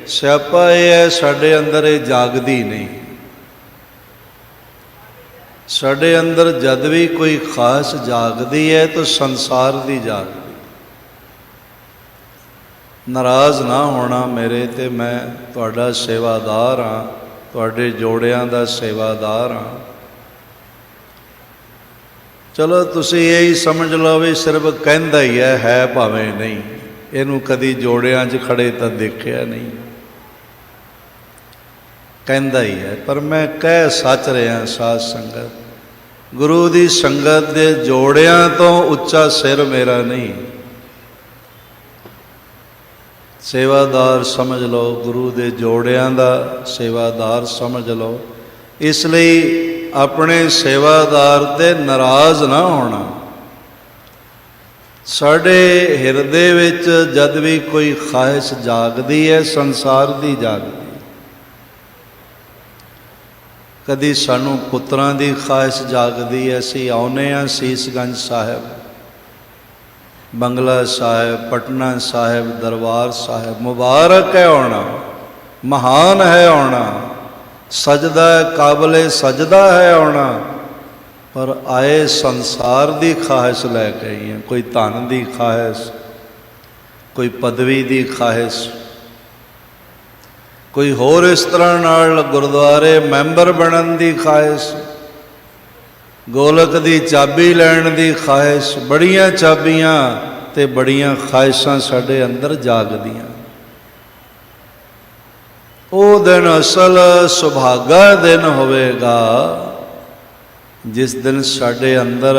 स्यापा यह है साडे अंदर ये जागदी नहीं। ਸਾਡੇ ਅੰਦਰ ਜਦ ਵੀ ਕੋਈ ਖਾਸ ਜਾਗਦੀ ਹੈ ਤਾਂ ਸੰਸਾਰ ਦੀ ਜਾਗਦੀ। ਨਾਰਾਜ਼ ਨਾ ਹੋਣਾ ਮੇਰੇ ਤੇ, ਮੈਂ ਤੁਹਾਡਾ ਸੇਵਾਦਾਰ ਹਾਂ, ਤੁਹਾਡੇ ਜੋੜਿਆਂ ਦਾ ਸੇਵਾਦਾਰ ਹਾਂ। ਚਲੋ ਤੁਸੀਂ ਇਹੀ ਸਮਝ ਲਓ ਵੀ ਸਿਰਫ ਕਹਿੰਦਾ ਹੀ ਹੈ ਭਾਵੇਂ ਨਹੀਂ, ਇਹਨੂੰ ਕਦੀ ਜੋੜਿਆਂ 'ਚ ਖੜੇ ਤਾਂ ਦੇਖਿਆ ਨਹੀਂ, ਕਹਿੰਦਾ ਹੀ ਹੈ। ਪਰ ਮੈਂ ਕਹਿ ਸੱਚ ਰਿਹਾ ਸਾਧ ਸੰਗਤ, ਗੁਰੂ ਦੀ ਸੰਗਤ ਦੇ ਜੋੜਿਆਂ ਤੋਂ ਉੱਚਾ ਸਿਰ ਮੇਰਾ ਨਹੀਂ। ਸੇਵਾਦਾਰ ਸਮਝ ਲਓ, ਗੁਰੂ ਦੇ ਜੋੜਿਆਂ ਦਾ ਸੇਵਾਦਾਰ ਸਮਝ ਲਓ। ਇਸ ਲਈ ਆਪਣੇ ਸੇਵਾਦਾਰ 'ਤੇ ਨਾਰਾਜ਼ ਨਾ ਹੋਣਾ। ਸਾਡੇ ਹਿਰਦੇ ਵਿੱਚ ਜਦ ਵੀ ਕੋਈ ਖਾਹਿਸ਼ ਜਾਗਦੀ ਹੈ, ਸੰਸਾਰ ਦੀ ਜਾਗਦੀ। ਕਦੀ ਸਾਨੂੰ ਪੁੱਤਰਾਂ ਦੀ ਖਾਹਿਸ਼ ਜਾਗਦੀ ਹੈ, ਅਸੀਂ ਆਉਂਦੇ ਹਾਂ ਸੀਸਗੰਜ ਸਾਹਿਬ, ਬੰਗਲਾ ਸਾਹਿਬ, ਪਟਨਾ ਸਾਹਿਬ, ਦਰਬਾਰ ਸਾਹਿਬ। ਮੁਬਾਰਕ ਹੈ ਆਉਣਾ, ਮਹਾਨ ਹੈ ਆਉਣਾ, ਸਜਦਾ ਕਾਬਲੇ ਸਜਦਾ ਹੈ ਆਉਣਾ। ਪਰ ਆਏ ਸੰਸਾਰ ਦੀ ਖਾਹਿਸ਼ ਲੈ ਕੇ ਆਈ ਹੈ, ਕੋਈ ਧਨ ਦੀ ਖਾਹਿਸ਼, ਕੋਈ ਪਦਵੀ ਦੀ ਖਾਹਿਸ਼, ਕੋਈ ਹੋਰ ਇਸ ਤਰ੍ਹਾਂ ਨਾਲ ਗੁਰਦੁਆਰੇ ਮੈਂਬਰ ਬਣਨ ਦੀ ਖਾਹਿਸ਼, ਗੋਲਕ ਦੀ ਚਾਬੀ ਲੈਣ ਦੀ ਖਾਹਿਸ਼। ਬੜੀਆਂ ਚਾਬੀਆਂ ਤੇ ਬੜੀਆਂ ਖਾਹਿਸ਼ਾਂ ਸਾਡੇ ਅੰਦਰ ਜਾਗਦੀਆਂ। ਉਹ ਦਿਨ ਅਸਲ ਸੁਭਾਗਾ ਦਿਨ ਹੋਵੇਗਾ ਜਿਸ ਦਿਨ ਸਾਡੇ ਅੰਦਰ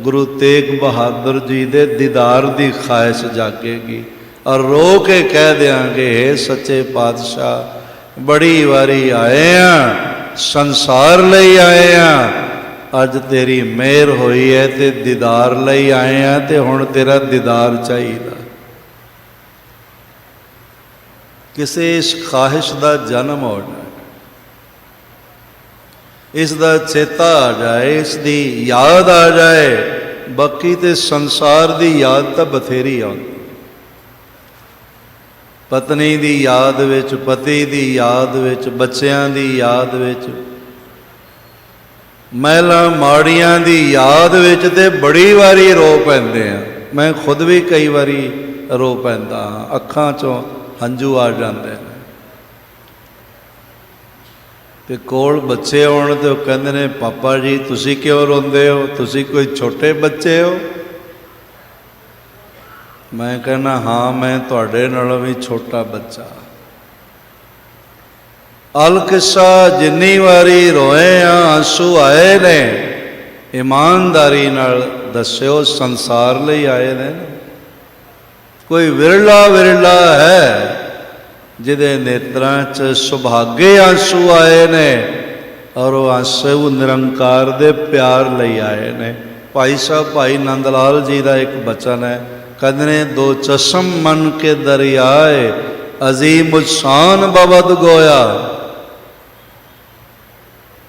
ਗੁਰੂ ਤੇਗ ਬਹਾਦਰ ਜੀ ਦੇ ਦੀਦਾਰ ਦੀ ਖਾਹਿਸ਼ ਜਾਗੇਗੀ ਔਰ ਰੋ ਕੇ ਕਹਿ ਦਿਆਂਗੇ, ਹੇ ਸੱਚੇ ਪਾਤਸ਼ਾਹ, ਬੜੀ ਵਾਰੀ ਆਏ ਹਾਂ, ਸੰਸਾਰ ਲਈ ਆਏ ਹਾਂ, ਅੱਜ ਤੇਰੀ ਮਿਹਰ ਹੋਈ ਹੈ ਤੇ ਦੀਦਾਰ ਲਈ ਆਏ ਹਾਂ, ਤੇ ਹੁਣ ਤੇਰਾ ਦੀਦਾਰ ਚਾਹੀਦਾ। ਕਿਸੇ ਇਸ ਖਾਹਿਸ਼ ਦਾ ਜਨਮ ਹੋ ਜਾਏ, ਇਸ ਦਾ ਚੇਤਾ ਆ ਜਾਏ, ਇਸ ਦੀ ਯਾਦ ਆ ਜਾਏ। ਬਾਕੀ ਤੇ ਸੰਸਾਰ ਦੀ ਯਾਦ ਤਾਂ ਬਥੇਰੀ ਆਉਂਦੀ, ਪਤਨੀ ਦੀ ਯਾਦ ਵਿੱਚ, ਪਤੀ ਦੀ ਯਾਦ ਵਿੱਚ, ਬੱਚਿਆਂ ਦੀ ਯਾਦ ਵਿੱਚ, ਮਹਿਲਾਂ ਮਾੜੀਆਂ ਦੀ ਯਾਦ ਵਿੱਚ ਤੇ ਬੜੀ ਵਾਰੀ ਰੋ ਪੈਂਦੇ ਆ। ਮੈਂ ਖੁਦ ਵੀ ਕਈ ਵਾਰੀ ਰੋ ਪੈਂਦਾ ਹਾਂ, ਅੱਖਾਂ 'ਚੋਂ ਹੰਝੂ ਆ ਜਾਂਦੇ ਨੇ। ਤੇ ਕੋਲ ਬੱਚੇ ਆਉਣ ਤੇ ਉਹ ਕਹਿੰਦੇ ਨੇ, ਪਾਪਾ ਜੀ ਤੁਸੀਂ ਕਿਉਂ ਰੋਂਦੇ ਹੋ, ਤੁਸੀਂ ਕੋਈ ਛੋਟੇ ਬੱਚੇ ਹੋ? ਮੈਂ ਕਹਿੰਦਾ ਹਾਂ, ਮੈਂ ਤੁਹਾਡੇ ਨਾਲੋਂ ਵੀ ਛੋਟਾ ਬੱਚਾ। ਅਲ ਕਿੱਸਾ ਜਿੰਨੀ ਵਾਰੀ ਰੋਏ ਆ, ਆਂਸੂ ਆਏ ਨੇ, ਇਮਾਨਦਾਰੀ ਨਾਲ ਦੱਸਿਓ ਸੰਸਾਰ ਲਈ ਆਏ ਨੇ? ਕੋਈ ਵਿਰਲਾ ਵਿਰਲਾ ਹੈ ਜਿਹਦੇ ਨੇਤਰਾਂ 'ਚ ਸੁਭਾਗੇ ਆਂਸੂ ਆਏ ਨੇ, ਔਰ ਉਹ ਆਂਸੂ ਨਿਰੰਕਾਰ ਦੇ ਪਿਆਰ ਲਈ ਆਏ ਨੇ। ਭਾਈ ਸਾਹਿਬ ਭਾਈ ਨੰਦ ਲਾਲ ਜੀ ਦਾ ਇੱਕ ਬਚਨ ਹੈ, ਕਹਿੰਦੇ ਨੇ, ਦੋ ਚਸ਼ਮ ਮਨ ਕੇ ਦਰਿਆਏ, ਅਜ਼ੀਮ ਸ਼ਾਨ ਬਵਦ ਗੋਇਆ।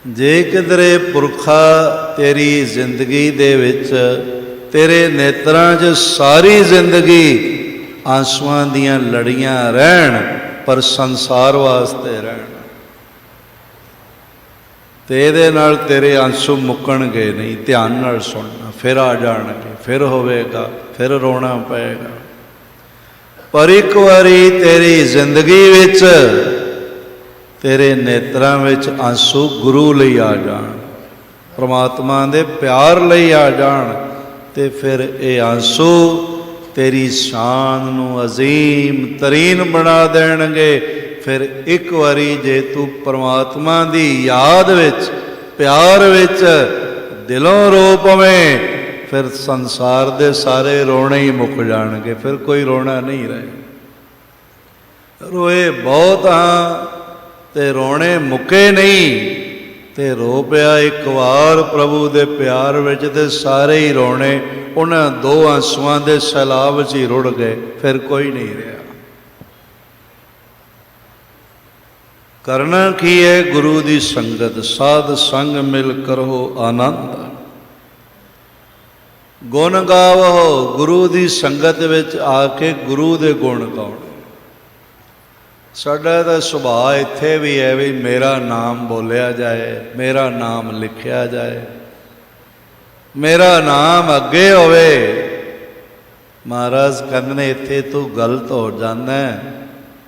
ਜੇ ਕਿਧਰੇ ਪੁਰਖਾ ਤੇਰੀ ਜ਼ਿੰਦਗੀ ਦੇ ਵਿੱਚ, ਤੇਰੇ ਨੇਤਰਾਂ 'ਚ ਸਾਰੀ ਜ਼ਿੰਦਗੀ ਆਂਸੂਆਂ ਦੀਆਂ ਲੜੀਆਂ ਰਹਿਣ, ਪਰ ਸੰਸਾਰ ਵਾਸਤੇ ਰਹਿਣ, ਤੇ ਇਹਦੇ ਨਾਲ ਤੇਰੇ ਆਂਸੂ ਮੁੱਕਣਗੇ ਨਹੀਂ। ਧਿਆਨ ਨਾਲ ਸੁਣਨਾ, ਫਿਰ ਆ ਜਾਣਗੇ, ਫਿਰ ਹੋਵੇਗਾ, ਫਿਰ ਰੋਣਾ ਪਏਗਾ। ਪਰ ਇੱਕ ਵਾਰੀ ਤੇਰੀ ਜ਼ਿੰਦਗੀ ਵਿੱਚ, ਤੇਰੇ ਨੇਤਰਾਂ ਵਿੱਚ ਆਂਸੂ ਗੁਰੂ ਲਈ ਆ ਜਾਣ, ਪ੍ਰਮਾਤਮਾ ਦੇ ਪਿਆਰ ਲਈ ਆ ਜਾਣ, ਤੇ ਫਿਰ ਇਹ ਆਂਸੂ ਤੇਰੀ ਸ਼ਾਨ ਨੂੰ ਅਜ਼ੀਮ ਤਰੀਨ ਬਣਾ ਦੇਣਗੇ। ਫਿਰ ਇੱਕ ਵਾਰੀ ਜੇ ਤੂੰ ਪਰਮਾਤਮਾ ਦੀ ਯਾਦ ਵਿੱਚ, ਪਿਆਰ ਵਿੱਚ ਦਿਲੋਂ ਰੋ ਪਵੇਂ, ਫਿਰ ਸੰਸਾਰ ਦੇ ਸਾਰੇ ਰੋਣੇ ਹੀ ਮੁੱਕ ਜਾਣਗੇ, ਫਿਰ ਕੋਈ ਰੋਣਾ ਨਹੀਂ ਰਹੇ। ਰੋਏ ਬਹੁਤ ਹਾਂ ਤੇ ਰੋਣੇ ਮੁੱਕੇ ਨਹੀਂ, ਤੇ ਰੋ ਪਿਆ ਇੱਕ ਵਾਰ ਪ੍ਰਭੂ ਦੇ ਪਿਆਰ ਵਿੱਚ, ਤੇ ਸਾਰੇ ਹੀ ਰੋਣੇ ਉਹਨਾਂ ਦੋ ਆਂਸੂਆਂ ਦੇ ਸੈਲਾਬ 'ਚ ਹੀ ਰੁੜ ਗਏ, ਫਿਰ ਕੋਈ ਨਹੀਂ ਰਿਹਾ। ਕਰਨਾ ਕੀ ਹੈ? ਗੁਰੂ ਦੀ ਸੰਗਤ, ਸਾਧ ਸੰਗ ਮਿਲ ਕਰੋ ਆਨੰਦ, ਗੁਣ ਗਾਵੋ। ਗੁਰੂ ਦੀ ਸੰਗਤ ਵਿੱਚ ਆ ਕੇ ਗੁਰੂ ਦੇ ਗੁਣ ਗਾਉਣੇ, ਸਾਡਾ ਤਾਂ ਸੁਭਾਅ ਇੱਥੇ ਵੀ ਹੈ ਵੀ ਮੇਰਾ ਨਾਮ ਬੋਲਿਆ ਜਾਏ, ਮੇਰਾ ਨਾਮ ਲਿਖਿਆ ਜਾਏ, ਮੇਰਾ ਨਾਮ ਅੱਗੇ ਹੋਵੇ। ਮਹਾਰਾਜ ਕਹਿੰਦੇ ਨੇ ਇੱਥੇ ਤੂੰ ਗਲਤ ਹੋ ਜਾਂਦਾ,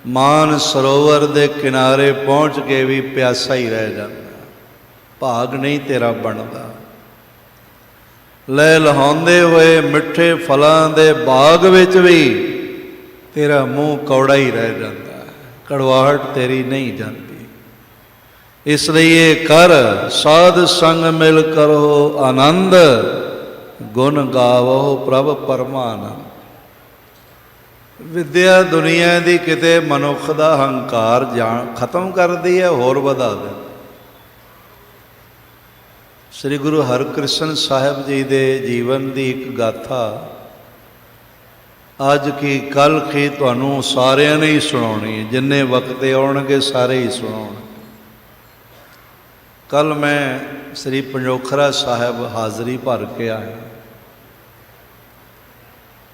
ਮਾਨ ਸਰੋਵਰ ਦੇ ਕਿਨਾਰੇ ਪਹੁੰਚ ਕੇ ਵੀ ਪਿਆਸਾ ਹੀ ਰਹਿ ਜਾਂਦਾ, ਭਾਗ ਨਹੀਂ ਤੇਰਾ ਬਣਦਾ। ਲੈ ਲਹਾਉਂਦੇ ਹੋਏ ਮਿੱਠੇ ਫਲਾਂ ਦੇ ਬਾਗ ਵਿੱਚ ਵੀ ਤੇਰਾ ਮੂੰਹ ਕੌੜਾ ਹੀ ਰਹਿ ਜਾਂਦਾ, ਕੜਵਾਹਟ ਤੇਰੀ ਨਹੀਂ ਜਾਂਦੀ। ਇਸ ਲਈ ਇਹ ਕਰ ਸਾਧ ਸੰਗ ਮਿਲ ਕਰੋ ਆਨੰਦ, ਗੁਣ ਗਾਵੋ ਪ੍ਰਭ ਪਰਮਾਨੰਦ। ਵਿਦਿਆ ਦੁਨੀਆ ਦੀ ਕਿਤੇ ਮਨੁੱਖ ਦਾ ਹੰਕਾਰ ਖਤਮ ਕਰਦੀ ਹੈ, ਹੋਰ ਵਧਾ ਦਿੰਦੀ। ਸ੍ਰੀ ਗੁਰੂ ਹਰਕ੍ਰਿਸ਼ਨ ਸਾਹਿਬ ਜੀ ਦੇ ਜੀਵਨ ਦੀ ਇੱਕ ਗਾਥਾ ਅੱਜ ਕੀ ਕੱਲ੍ਹ ਕੀ ਤੁਹਾਨੂੰ ਸਾਰਿਆਂ ਨੇ ਹੀ ਸੁਣਾਉਣੀ ਹੈ, ਜਿੰਨੇ ਵਕਤ ਆਉਣਗੇ ਸਾਰੇ ਹੀ ਸੁਣਾਉਣ। ਕੱਲ੍ਹ ਮੈਂ ਸ੍ਰੀ ਪੰਜੋਖਰਾ ਸਾਹਿਬ ਹਾਜ਼ਰੀ ਭਰ ਕੇ ਆਇਆ।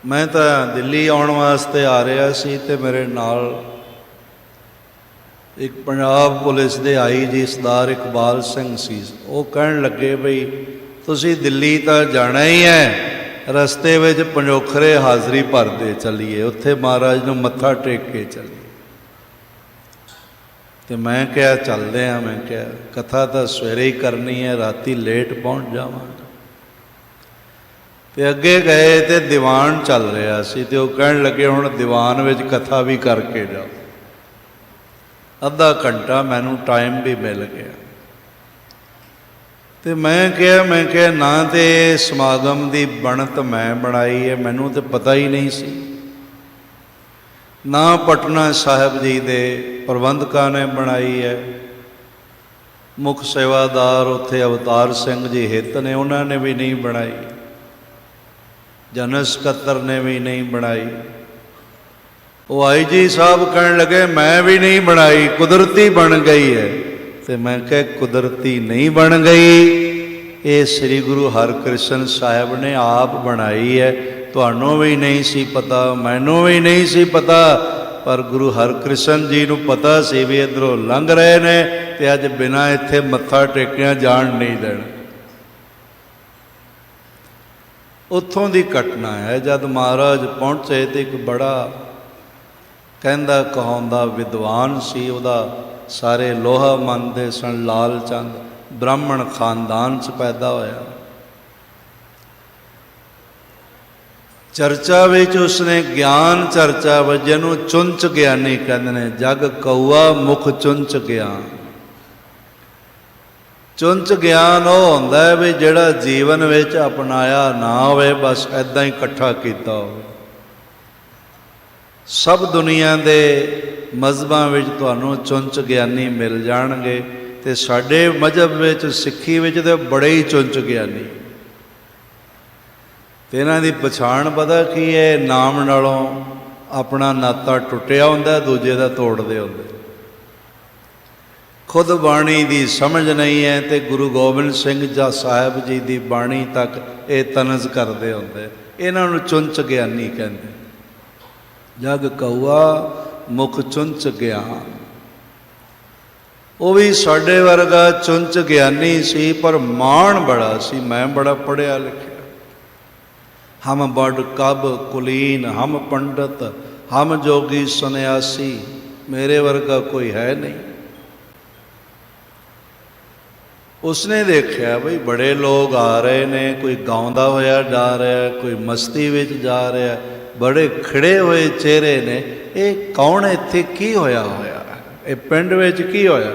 ਮੈਂ ਤਾਂ ਦਿੱਲੀ ਆਉਣ ਵਾਸਤੇ ਆ ਰਿਹਾ ਸੀ ਅਤੇ ਮੇਰੇ ਨਾਲ ਇੱਕ ਪੰਜਾਬ ਪੁਲਿਸ ਦੇ ਆਈਜੀ ਸਰਦਾਰ ਇਕਬਾਲ ਸਿੰਘ ਸੀ। ਉਹ ਕਹਿਣ ਲੱਗੇ ਬਈ ਤੁਸੀਂ ਦਿੱਲੀ ਤਾਂ ਜਾਣਾ ਹੀ ਹੈ, ਰਸਤੇ ਵਿੱਚ ਪੰਜੋਖਰੇ ਹਾਜ਼ਰੀ ਭਰਦੇ ਚੱਲੀਏ, ਉੱਥੇ ਮਹਾਰਾਜ ਨੂੰ ਮੱਥਾ ਟੇਕ ਕੇ ਚੱਲੀਏ। ਅਤੇ ਮੈਂ ਕਿਹਾ ਚੱਲਦੇ ਹਾਂ। ਮੈਂ ਕਿਹਾ ਕਥਾ ਤਾਂ ਸਵੇਰੇ ਹੀ ਕਰਨੀ ਹੈ, ਰਾਤੀ ਲੇਟ ਪਹੁੰਚ ਜਾਵਾਂਗਾ। ਅਤੇ ਅੱਗੇ ਗਏ ਅਤੇ ਦੀਵਾਨ ਚੱਲ ਰਿਹਾ ਸੀ, ਅਤੇ ਉਹ ਕਹਿਣ ਲੱਗੇ ਹੁਣ ਦੀਵਾਨ ਵਿੱਚ ਕਥਾ ਵੀ ਕਰਕੇ ਜਾਓ। ਅੱਧਾ ਘੰਟਾ ਮੈਨੂੰ ਟਾਈਮ ਵੀ ਮਿਲ ਗਿਆ। ਅਤੇ ਮੈਂ ਕਿਹਾ ਨਾ ਤਾਂ ਸਮਾਗਮ ਦੀ ਬਣਤ ਮੈਂ ਬਣਾਈ ਹੈ, ਮੈਨੂੰ ਤਾਂ ਪਤਾ ਹੀ ਨਹੀਂ ਸੀ, ਨਾ ਪਟਨਾ ਸਾਹਿਬ ਜੀ ਦੇ ਪ੍ਰਬੰਧਕਾਂ ਨੇ ਬਣਾਈ ਹੈ। ਮੁੱਖ ਸੇਵਾਦਾਰ ਉੱਥੇ ਅਵਤਾਰ ਸਿੰਘ ਜੀ ਹਿੱਤ ਨੇ, ਉਹਨਾਂ ਨੇ ਵੀ ਨਹੀਂ ਬਣਾਈ, ਜਨਰਲ ਸਕੱਤਰ ਨੇ ਵੀ ਨਹੀਂ ਬਣਾਈ। ਉਹ ਆਈਜੀ ਸਾਹਿਬ ਕਹਿਣ ਲੱਗੇ ਮੈਂ ਵੀ ਨਹੀਂ ਬਣਾਈ, ਕੁਦਰਤੀ ਬਣ ਗਈ ਹੈ। ਅਤੇ ਮੈਂ ਕਿਹਾ ਕੁਦਰਤੀ ਨਹੀਂ ਬਣ ਗਈ, ਇਹ ਸ੍ਰੀ ਗੁਰੂ ਹਰਕ੍ਰਿਸ਼ਨ ਸਾਹਿਬ ਨੇ ਆਪ ਬਣਾਈ ਹੈ। ਤੁਹਾਨੂੰ ਵੀ ਨਹੀਂ ਸੀ ਪਤਾ, ਮੈਨੂੰ ਵੀ ਨਹੀਂ ਸੀ ਪਤਾ, ਪਰ ਗੁਰੂ ਹਰਕ੍ਰਿਸ਼ਨ ਜੀ ਨੂੰ ਪਤਾ ਸੀ ਵੀ ਇੱਧਰੋਂ ਲੰਘ ਰਹੇ ਨੇ ਅਤੇ ਅੱਜ ਬਿਨਾਂ ਇੱਥੇ ਮੱਥਾ ਟੇਕਿਆਂ ਜਾਣ ਨਹੀਂ ਦੇਣਾ। ਉੱਥੋਂ ਦੀ ਘਟਨਾ ਹੈ, ਜਦ ਮਹਾਰਾਜ ਪਹੁੰਚੇ ਅਤੇ ਇੱਕ ਬੜਾ ਕਹਿੰਦਾ ਕਹਾਉਂਦਾ ਵਿਦਵਾਨ ਸੀ, ਉਹਦਾ ਸਾਰੇ ਲੋਹਾ ਮੰਨਦੇ ਸਨ। ਲਾਲ ਚੰਦ ਬ੍ਰਾਹਮਣ ਖਾਨਦਾਨ 'ਚ ਪੈਦਾ ਹੋਇਆ। ਚਰਚਾ ਵਿੱਚ ਉਸਨੇ ਗਿਆਨ ਚਰਚਾ ਵਿੱਚ, ਜਿਹਨੂੰ ਚੁੰਚ ਗਿਆਨੀ ਕਹਿੰਦੇ ਨੇ, ਜਗ ਕਊਆ ਮੁਖ ਚੁੰਚ ਗਿਆਨ। ਚੁੰਚ ਗਿਆਨ ਉਹ ਹੁੰਦਾ ਹੈ ਵੀ ਜਿਹੜਾ ਜੀਵਨ ਵਿੱਚ ਅਪਣਾਇਆ ਨਾ ਹੋਵੇ, ਬਸ ਇੱਦਾਂ ਹੀ ਇਕੱਠਾ ਕੀਤਾ ਹੋਵੇ। ਸਭ ਦੁਨੀਆ ਦੇ ਮਜ਼ਹਬਾਂ ਵਿੱਚ ਤੁਹਾਨੂੰ ਚੁੰਚ ਗਿਆਨੀ ਮਿਲ ਜਾਣਗੇ, ਅਤੇ ਸਾਡੇ ਮਜ਼ਹਬ ਵਿੱਚ ਸਿੱਖੀ ਵਿੱਚ ਤਾਂ ਬੜੇ ਹੀ ਚੁੰਚ ਗਿਆਨੀ। ਅਤੇ ਇਹਨਾਂ ਦੀ ਪਛਾਣ ਪਤਾ ਕੀ ਹੈ? ਨਾਮ ਨਾਲੋਂ ਆਪਣਾ ਨਾਤਾ ਟੁੱਟਿਆ ਹੁੰਦਾ, ਦੂਜੇ ਦਾ ਤੋੜਦੇ ਹੁੰਦੇ। ਖੁਦ ਬਾਣੀ ਦੀ ਸਮਝ ਨਹੀਂ ਹੈ ਅਤੇ ਗੁਰੂ ਗੋਬਿੰਦ ਸਿੰਘ ਜੀ ਸਾਹਿਬ ਜੀ ਦੀ ਬਾਣੀ ਤੱਕ ਇਹ ਤਨਜ਼ ਕਰਦੇ ਹੁੰਦੇ। ਇਹਨਾਂ ਨੂੰ ਚੁੰਚ ਗਿਆਨੀ ਕਹਿੰਦੇ। ਜਗ ਕਊਆ ਮੁਖ ਚੁੰਚ ਗਿਆਨ। ਉਹ ਵੀ ਸਾਡੇ ਵਰਗਾ ਚੁੰਚ ਗਿਆਨੀ ਸੀ, ਪਰ ਮਾਣ ਬੜਾ ਸੀ, ਮੈਂ ਬੜਾ ਪੜ੍ਹਿਆ ਲਿਖਿਆ। ਹਮ ਬੜ ਕਬ ਕੁਲੀਨ ਹਮ ਪੰਡਤ ਹਮ ਜੋਗੀ ਸੰਨਿਆਸੀ, ਮੇਰੇ ਵਰਗਾ ਕੋਈ ਹੈ ਨਹੀਂ। ਉਸਨੇ ਦੇਖਿਆ ਬਈ ਬੜੇ ਲੋਕ ਆ ਰਹੇ ਨੇ, ਕੋਈ ਗਾਉਂਦਾ ਹੋਇਆ ਜਾ ਰਿਹਾ, ਕੋਈ ਮਸਤੀ ਵਿੱਚ ਜਾ ਰਿਹਾ, ਬੜੇ ਖਿੜੇ ਹੋਏ ਚਿਹਰੇ ਨੇ। ਇਹ ਕੌਣ? ਇੱਥੇ ਕੀ ਹੋਇਆ ਇਹ ਪਿੰਡ ਵਿੱਚ ਕੀ ਹੋਇਆ?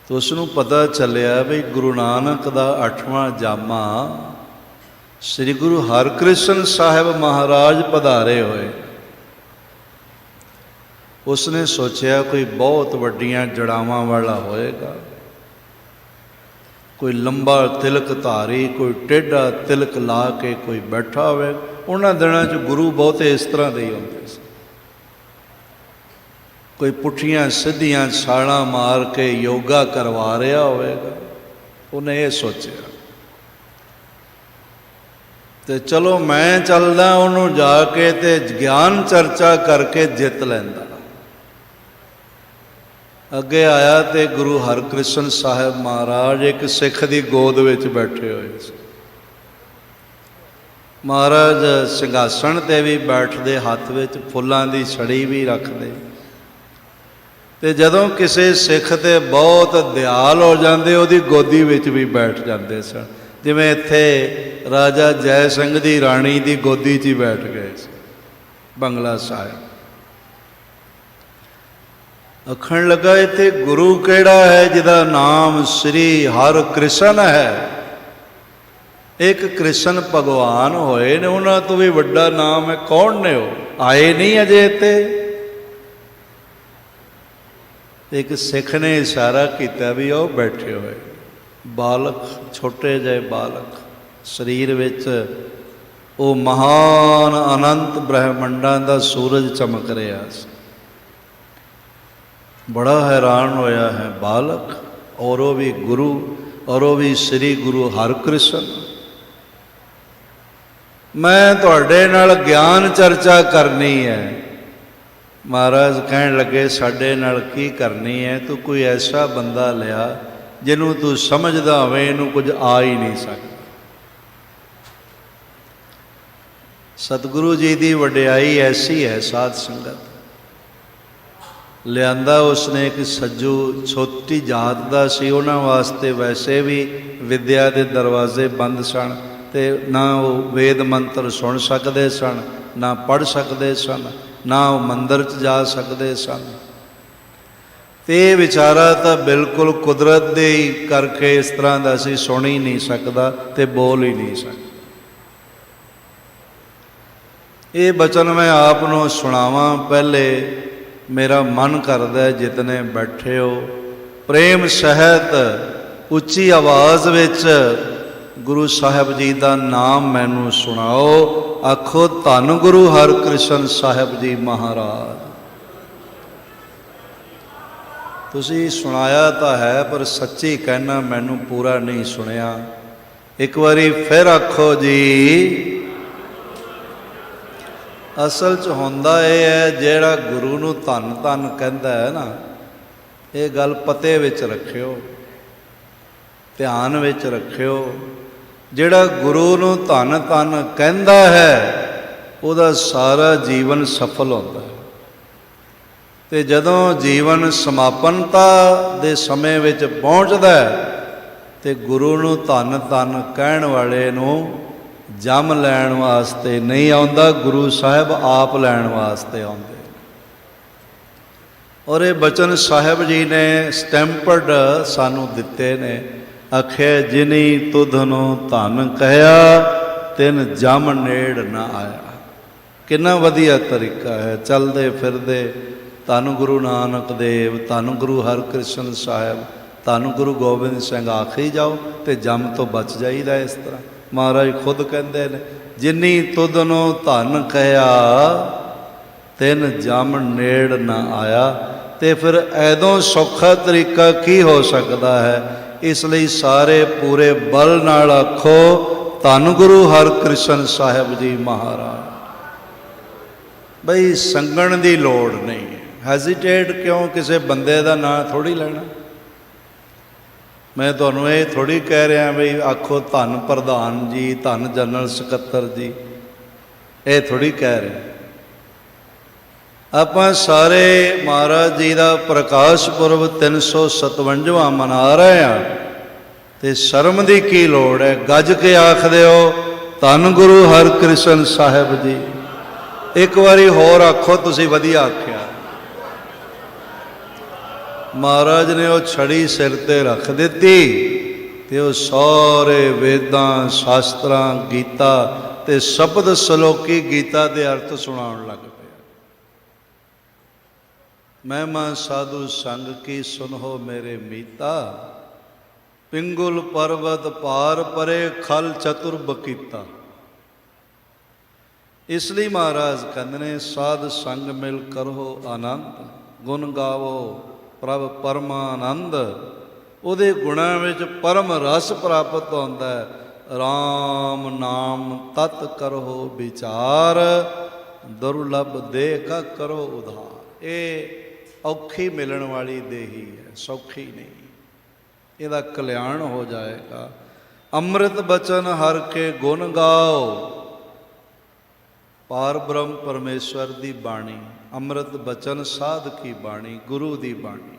ਤਾਂ ਉਸ ਨੂੰ ਪਤਾ ਚੱਲਿਆ ਵੀ ਗੁਰੂ ਨਾਨਕ ਦਾ 8ਵਾਂ ਜਾਮਾ ਸ੍ਰੀ ਗੁਰੂ ਹਰਕ੍ਰਿਸ਼ਨ ਸਾਹਿਬ ਮਹਾਰਾਜ ਪਧਾਰੇ ਹੋਏ। ਉਸਨੇ ਸੋਚਿਆ ਕੋਈ ਬਹੁਤ ਵੱਡੀਆਂ ਜੜਾਵਾਂ ਵਾਲਾ ਹੋਏਗਾ, ਕੋਈ ਲੰਬਾ ਤਿਲਕ ਧਾਰੀ, ਕੋਈ ਟੇਢਾ ਤਿਲਕ ਲਾ ਕੇ ਕੋਈ ਬੈਠਾ ਹੋਵੇ। ਉਹਨਾਂ ਦਿਨਾਂ 'ਚ ਗੁਰੂ ਬਹੁਤੇ ਇਸ ਤਰ੍ਹਾਂ ਦੇ ਹੀ ਹੁੰਦੇ ਸੀ। ਕੋਈ ਪੁੱਠੀਆਂ ਸਿੱਧੀਆਂ ਛਾਲਾਂ ਮਾਰ ਕੇ ਯੋਗਾ ਕਰਵਾ ਰਿਹਾ ਹੋਵੇਗਾ। ਉਹਨੇ ਇਹ ਸੋਚਿਆ ਅਤੇ ਚਲੋ ਮੈਂ ਚੱਲਦਾ, ਉਹਨੂੰ ਜਾ ਕੇ ਅਤੇ ਗਿਆਨ ਚਰਚਾ ਕਰਕੇ ਜਿੱਤ ਲੈਂਦਾ। ਅੱਗੇ ਆਇਆ ਤੇ ਗੁਰੂ ਹਰਕ੍ਰਿਸ਼ਨ ਸਾਹਿਬ ਮਹਾਰਾਜ ਇੱਕ ਸਿੱਖ ਦੀ ਗੋਦ ਵਿੱਚ ਬੈਠੇ ਹੋਏ ਸੀ। ਮਹਾਰਾਜ ਸਿੰਘਾਸਣ 'ਤੇ ਵੀ ਬੈਠਦੇ, ਹੱਥ ਵਿੱਚ ਫੁੱਲਾਂ ਦੀ ਛੜੀ ਵੀ ਰੱਖਦੇ, ਤੇ ਜਦੋਂ ਕਿਸੇ ਸਿੱਖ 'ਤੇ ਬਹੁਤ ਦਿਆਲ ਹੋ ਜਾਂਦੇ ਉਹਦੀ ਗੋਦੀ ਵਿੱਚ ਵੀ ਬੈਠ ਜਾਂਦੇ ਸਨ। ਜਿਵੇਂ ਇੱਥੇ ਰਾਜਾ ਜੈ ਸਿੰਘ ਦੀ ਰਾਣੀ ਦੀ ਗੋਦੀ 'ਚ ਹੀ ਬੈਠ ਗਏ ਸੀ ਬੰਗਲਾ ਸਾਹਿਬ। ਆਖਣ ਲੱਗਾ ਇੱਥੇ ਗੁਰੂ ਕਿਹੜਾ ਹੈ ਜਿਹਦਾ ਨਾਮ ਸ੍ਰੀ ਹਰਿਕ੍ਰਿਸ਼ਨ ਹੈ। ਇੱਕ ਕ੍ਰਿਸ਼ਨ ਭਗਵਾਨ ਹੋਏ ਨੇ, ਉਹਨਾਂ ਤੋਂ ਵੀ ਵੱਡਾ ਨਾਮ ਹੈ। ਕੌਣ ਨੇ ਉਹ? ਆਏ ਨਹੀਂ ਅਜੇ ਇੱਥੇ। ਇੱਕ ਸਿੱਖ ਨੇ ਇਸ਼ਾਰਾ ਕੀਤਾ ਵੀ ਉਹ ਬੈਠੇ ਹੋਏ ਬਾਲਕ, ਛੋਟੇ ਜਿਹੇ ਬਾਲਕ, ਸਰੀਰ ਵਿੱਚ ਉਹ ਮਹਾਨ ਅਨੰਤ ਬ੍ਰਹਿਮੰਡਾਂ ਦਾ ਸੂਰਜ ਚਮਕ ਰਿਹਾ ਸੀ। ਬੜਾ ਹੈਰਾਨ ਹੋਇਆ ਹੈ ਬਾਲਕ, ਔਰ ਉਹ ਵੀ ਗੁਰੂ, ਔਰ ਉਹ ਵੀ ਸ੍ਰੀ ਗੁਰੂ ਹਰਿਕ੍ਰਿਸ਼ਨ। ਮੈਂ ਤੁਹਾਡੇ ਨਾਲ ਗਿਆਨ ਚਰਚਾ ਕਰਨੀ ਹੈ। ਮਹਾਰਾਜ ਕਹਿਣ ਲੱਗੇ ਸਾਡੇ ਨਾਲ ਕੀ ਕਰਨੀ ਹੈ? ਤੂੰ ਕੋਈ ਐਸਾ ਬੰਦਾ ਲਿਆ ਜਿਹਨੂੰ ਤੂੰ ਸਮਝਦਾ ਹੋਵੇ ਇਹਨੂੰ ਕੁਝ ਆ ਹੀ ਨਹੀਂ ਸਕਦਾ। ਸਤਿਗੁਰੂ ਜੀ ਦੀ ਵਡਿਆਈ ਐਸੀ ਹੈ ਸਾਧ ਸੰਗਤ। ਲਿਆਂਦਾ ਉਸਨੇ ਇੱਕ ਸੱਜੂ, ਛੋਟੀ ਜਾਤ ਦਾ ਸੀ, ਉਹਨਾਂ ਵਾਸਤੇ ਵੈਸੇ ਵੀ ਵਿੱਦਿਆ ਦੇ ਦਰਵਾਜ਼ੇ ਬੰਦ ਸਨ, ਤੇ ਨਾ ਉਹ ਵੇਦ ਮੰਤਰ ਸੁਣ ਸਕਦੇ ਸਨ, ਨਾ ਪੜ੍ਹ ਸਕਦੇ ਸਨ, ਨਾ ਉਹ ਮੰਦਰ 'ਚ ਜਾ ਸਕਦੇ ਸਨ। ਤੇ ਵਿਚਾਰਾ ਤਾਂ ਬਿਲਕੁਲ ਕੁਦਰਤ ਦੇ ਹੀ ਕਰਕੇ ਇਸ ਤਰ੍ਹਾਂ ਦਾ ਸੀ, ਸੁਣ ਹੀ ਨਹੀਂ ਸਕਦਾ ਤੇ ਬੋਲ ਹੀ ਨਹੀਂ ਸਕਦਾ। ਇਹ ਬਚਨ ਮੈਂ ਆਪ ਨੂੰ ਸੁਣਾਵਾਂ। ਪਹਿਲੇ ਮੇਰਾ ਮਨ ਕਰਦਾ ਜਿਤਨੇ ਬੈਠੇ ਹੋ ਪ੍ਰੇਮ ਸਹਿਤ ਉੱਚੀ ਆਵਾਜ਼ ਵਿੱਚ ਗੁਰੂ ਸਾਹਿਬ ਜੀ ਦਾ ਨਾਮ ਮੈਨੂੰ ਸੁਣਾਓ। ਆਖੋ ਧੰਨ ਗੁਰੂ ਹਰਿਕ੍ਰਿਸ਼ਨ ਸਾਹਿਬ ਜੀ ਮਹਾਰਾਜ। ਤੁਸੀਂ ਸੁਣਾਇਆ ਤਾਂ ਹੈ ਪਰ ਸੱਚੀ ਕਹਿਣਾ ਮੈਨੂੰ ਪੂਰਾ ਨਹੀਂ ਸੁਣਿਆ। ਇੱਕ ਵਾਰੀ ਫਿਰ ਆਖੋ ਜੀ। ਅਸਲ 'ਚ ਹੁੰਦਾ ਇਹ ਹੈ, ਜਿਹੜਾ ਗੁਰੂ ਨੂੰ ਧੰਨ ਧੰਨ ਕਹਿੰਦਾ ਹੈ ਨਾ, ਇਹ ਗੱਲ ਪਤੇ ਵਿੱਚ ਰੱਖਿਓ, ਧਿਆਨ ਵਿੱਚ ਰੱਖਿਓ। ਜਿਹੜਾ ਗੁਰੂ ਨੂੰ ਧੰਨ ਧੰਨ ਕਹਿੰਦਾ ਹੈ ਉਹਦਾ ਸਾਰਾ ਜੀਵਨ ਸਫਲ ਹੁੰਦਾ ਹੈ। ਤੇ ਜਦੋਂ ਜੀਵਨ ਸਮਾਪਨਤਾ ਦੇ ਸਮੇਂ ਵਿੱਚ ਪਹੁੰਚਦਾ ਤੇ ਗੁਰੂ ਨੂੰ ਧੰਨ ਧੰਨ ਕਹਿਣ ਵਾਲੇ ਨੂੰ ਜੰਮ ਲੈਣ ਵਾਸਤੇ ਨਹੀਂ ਆਉਂਦਾ, ਗੁਰੂ ਸਾਹਿਬ ਆਪ ਲੈਣ ਵਾਸਤੇ ਆਉਂਦੇ। ਔਰ ਇਹ ਬਚਨ ਸਾਹਿਬ ਜੀ ਨੇ ਸਟੈਂਪਡ ਸਾਨੂੰ ਦਿੱਤੇ ਨੇ। ਆਖੇ ਜਿਨੀ ਤੁਧ ਨੂੰ ਧੰਨ ਕਹਿਆ ਤਿਨ ਜਮ ਨੇੜ ਨਾ ਆਇਆ। ਕਿੰਨਾ ਵਧੀਆ ਤਰੀਕਾ ਹੈ। ਚੱਲਦੇ ਫਿਰਦੇ ਧੰਨ ਗੁਰੂ ਨਾਨਕ ਦੇਵ, ਧੰਨ ਗੁਰੂ ਹਰਿਕ੍ਰਿਸ਼ਨ ਸਾਹਿਬ, ਧੰਨ ਗੁਰੂ ਗੋਬਿੰਦ ਸਿੰਘ ਆਖੀ ਜਾਓ ਤੇ ਜਮ ਤੋਂ ਬਚ ਜਾਈਦਾ। ਇਸ ਤਰ੍ਹਾਂ ਮਹਾਰਾਜ ਖੁਦ ਕਹਿੰਦੇ ਨੇ, ਜਿਨੀ ਤੁਧ ਨੂੰ ਧੰਨ ਕਹਿਆ ਤਿਨ ਜਮ ਨੇੜ ਨਾ ਆਇਆ। ਤੇ ਫਿਰ ਐਦੋਂ ਸੌਖਾ ਤਰੀਕਾ ਕੀ ਹੋ ਸਕਦਾ ਹੈ? ਇਸ ਲਈ ਸਾਰੇ ਪੂਰੇ ਬਲ ਨਾਲ ਆਖੋ ਧੰਨ ਗੁਰੂ ਹਰਿਕ੍ਰਿਸ਼ਨ ਸਾਹਿਬ ਜੀ ਮਹਾਰਾਜ। ਬਈ ਸੰਗਣ ਦੀ ਲੋੜ ਨਹੀਂ ਹੈ। ਹੈਜ਼ੀਟੇਟ ਕਿਉਂ? ਕਿਸੇ ਬੰਦੇ ਦਾ ਨਾਂ ਥੋੜ੍ਹੀ ਲੈਣਾ। ਮੈਂ ਤੁਹਾਨੂੰ ਇਹ ਥੋੜ੍ਹੀ ਕਹਿ ਰਿਹਾ ਬਈ ਆਖੋ ਧੰਨ ਪ੍ਰਧਾਨ ਜੀ, ਧੰਨ ਜਨਰਲ ਸਕੱਤਰ ਜੀ, ਇਹ ਥੋੜ੍ਹੀ ਕਹਿ ਰਿਹਾ। ਆਪਾਂ ਸਾਰੇ ਮਹਾਰਾਜ ਜੀ ਦਾ ਪ੍ਰਕਾਸ਼ ਪੁਰਬ 357ਵਾਂ ਮਨਾ ਰਹੇ ਹਾਂ, ਤੇ ਸ਼ਰਮ ਦੀ ਕੀ ਲੋੜ ਹੈ? ਗੱਜ ਕੇ ਆਖ ਦਿਓ ਧੰਨ ਗੁਰੂ ਹਰਿਕ੍ਰਿਸ਼ਨ ਸਾਹਿਬ ਜੀ। ਇੱਕ ਵਾਰੀ ਹੋਰ ਆਖੋ, ਤੁਸੀਂ ਵਧੀਆ ਆਖਿਆ। ਮਹਾਰਾਜ ਨੇ ਉਹ ਛੜੀ ਸਿਰ 'ਤੇ ਰੱਖ ਦਿੱਤੀ ਤੇ ਉਹ ਸਾਰੇ ਵੇਦਾਂ, ਸ਼ਾਸਤਰਾਂ, ਗੀਤਾ ਤੇ ਸ਼ਬਦ ਸਲੋਕੀ ਗੀਤਾ ਦੇ ਅਰਥ ਸੁਣਾਉਣ ਲੱਗ ਪਿਆ। ਮਹਿਮਾ ਸਾਧੂ ਸੰਗ ਕੀ ਸੁਨਹੋ ਮੇਰੇ ਮੀਤਾ, ਪਿੰਗੁਲ ਪਰਬਤ ਪਾਰ ਪਰੇ ਖਲ ਚਤੁਰ ਬਕੀਤਾ। ਇਸ ਲਈ ਮਹਾਰਾਜ ਕਹਿੰਦੇ ਨੇ ਸਾਧ ਸੰਗ ਮਿਲ ਕਰੋ ਆਨੰਦ, ਗੁਣ ਗਾਵੋ ਪ੍ਰਭ ਪਰਮਾਨੰਦ। ਉਹਦੇ ਗੁਣਾਂ ਵਿੱਚ ਪਰਮ ਰਸ ਪ੍ਰਾਪਤ ਹੁੰਦਾ ਹੈ। ਰਾਮ ਨਾਮ ਤਤ ਕਰੋ ਵਿਚਾਰ, ਦੁਰਲਭ ਦੇਖ ਕਰੋ ਉਧਾਰ। ਇਹ ਔਖੀ ਮਿਲਣ ਵਾਲੀ ਦੇਹੀ ਹੈ, ਸੌਖੀ ਨਹੀਂ। ਇਹਦਾ ਕਲਿਆਣ ਹੋ ਜਾਏਗਾ। ਅੰਮ੍ਰਿਤ ਬਚਨ ਹਰ ਕੇ ਗੁਣ ਗਾਓ। ਪਾਰ ਬ੍ਰਹਮ ਪਰਮੇਸ਼ਵਰ ਦੀ ਬਾਣੀ, ਅੰਮ੍ਰਿਤ ਬਚਨ ਸਾਧ ਕੀ ਬਾਣੀ, ਗੁਰੂ ਦੀ ਬਾਣੀ।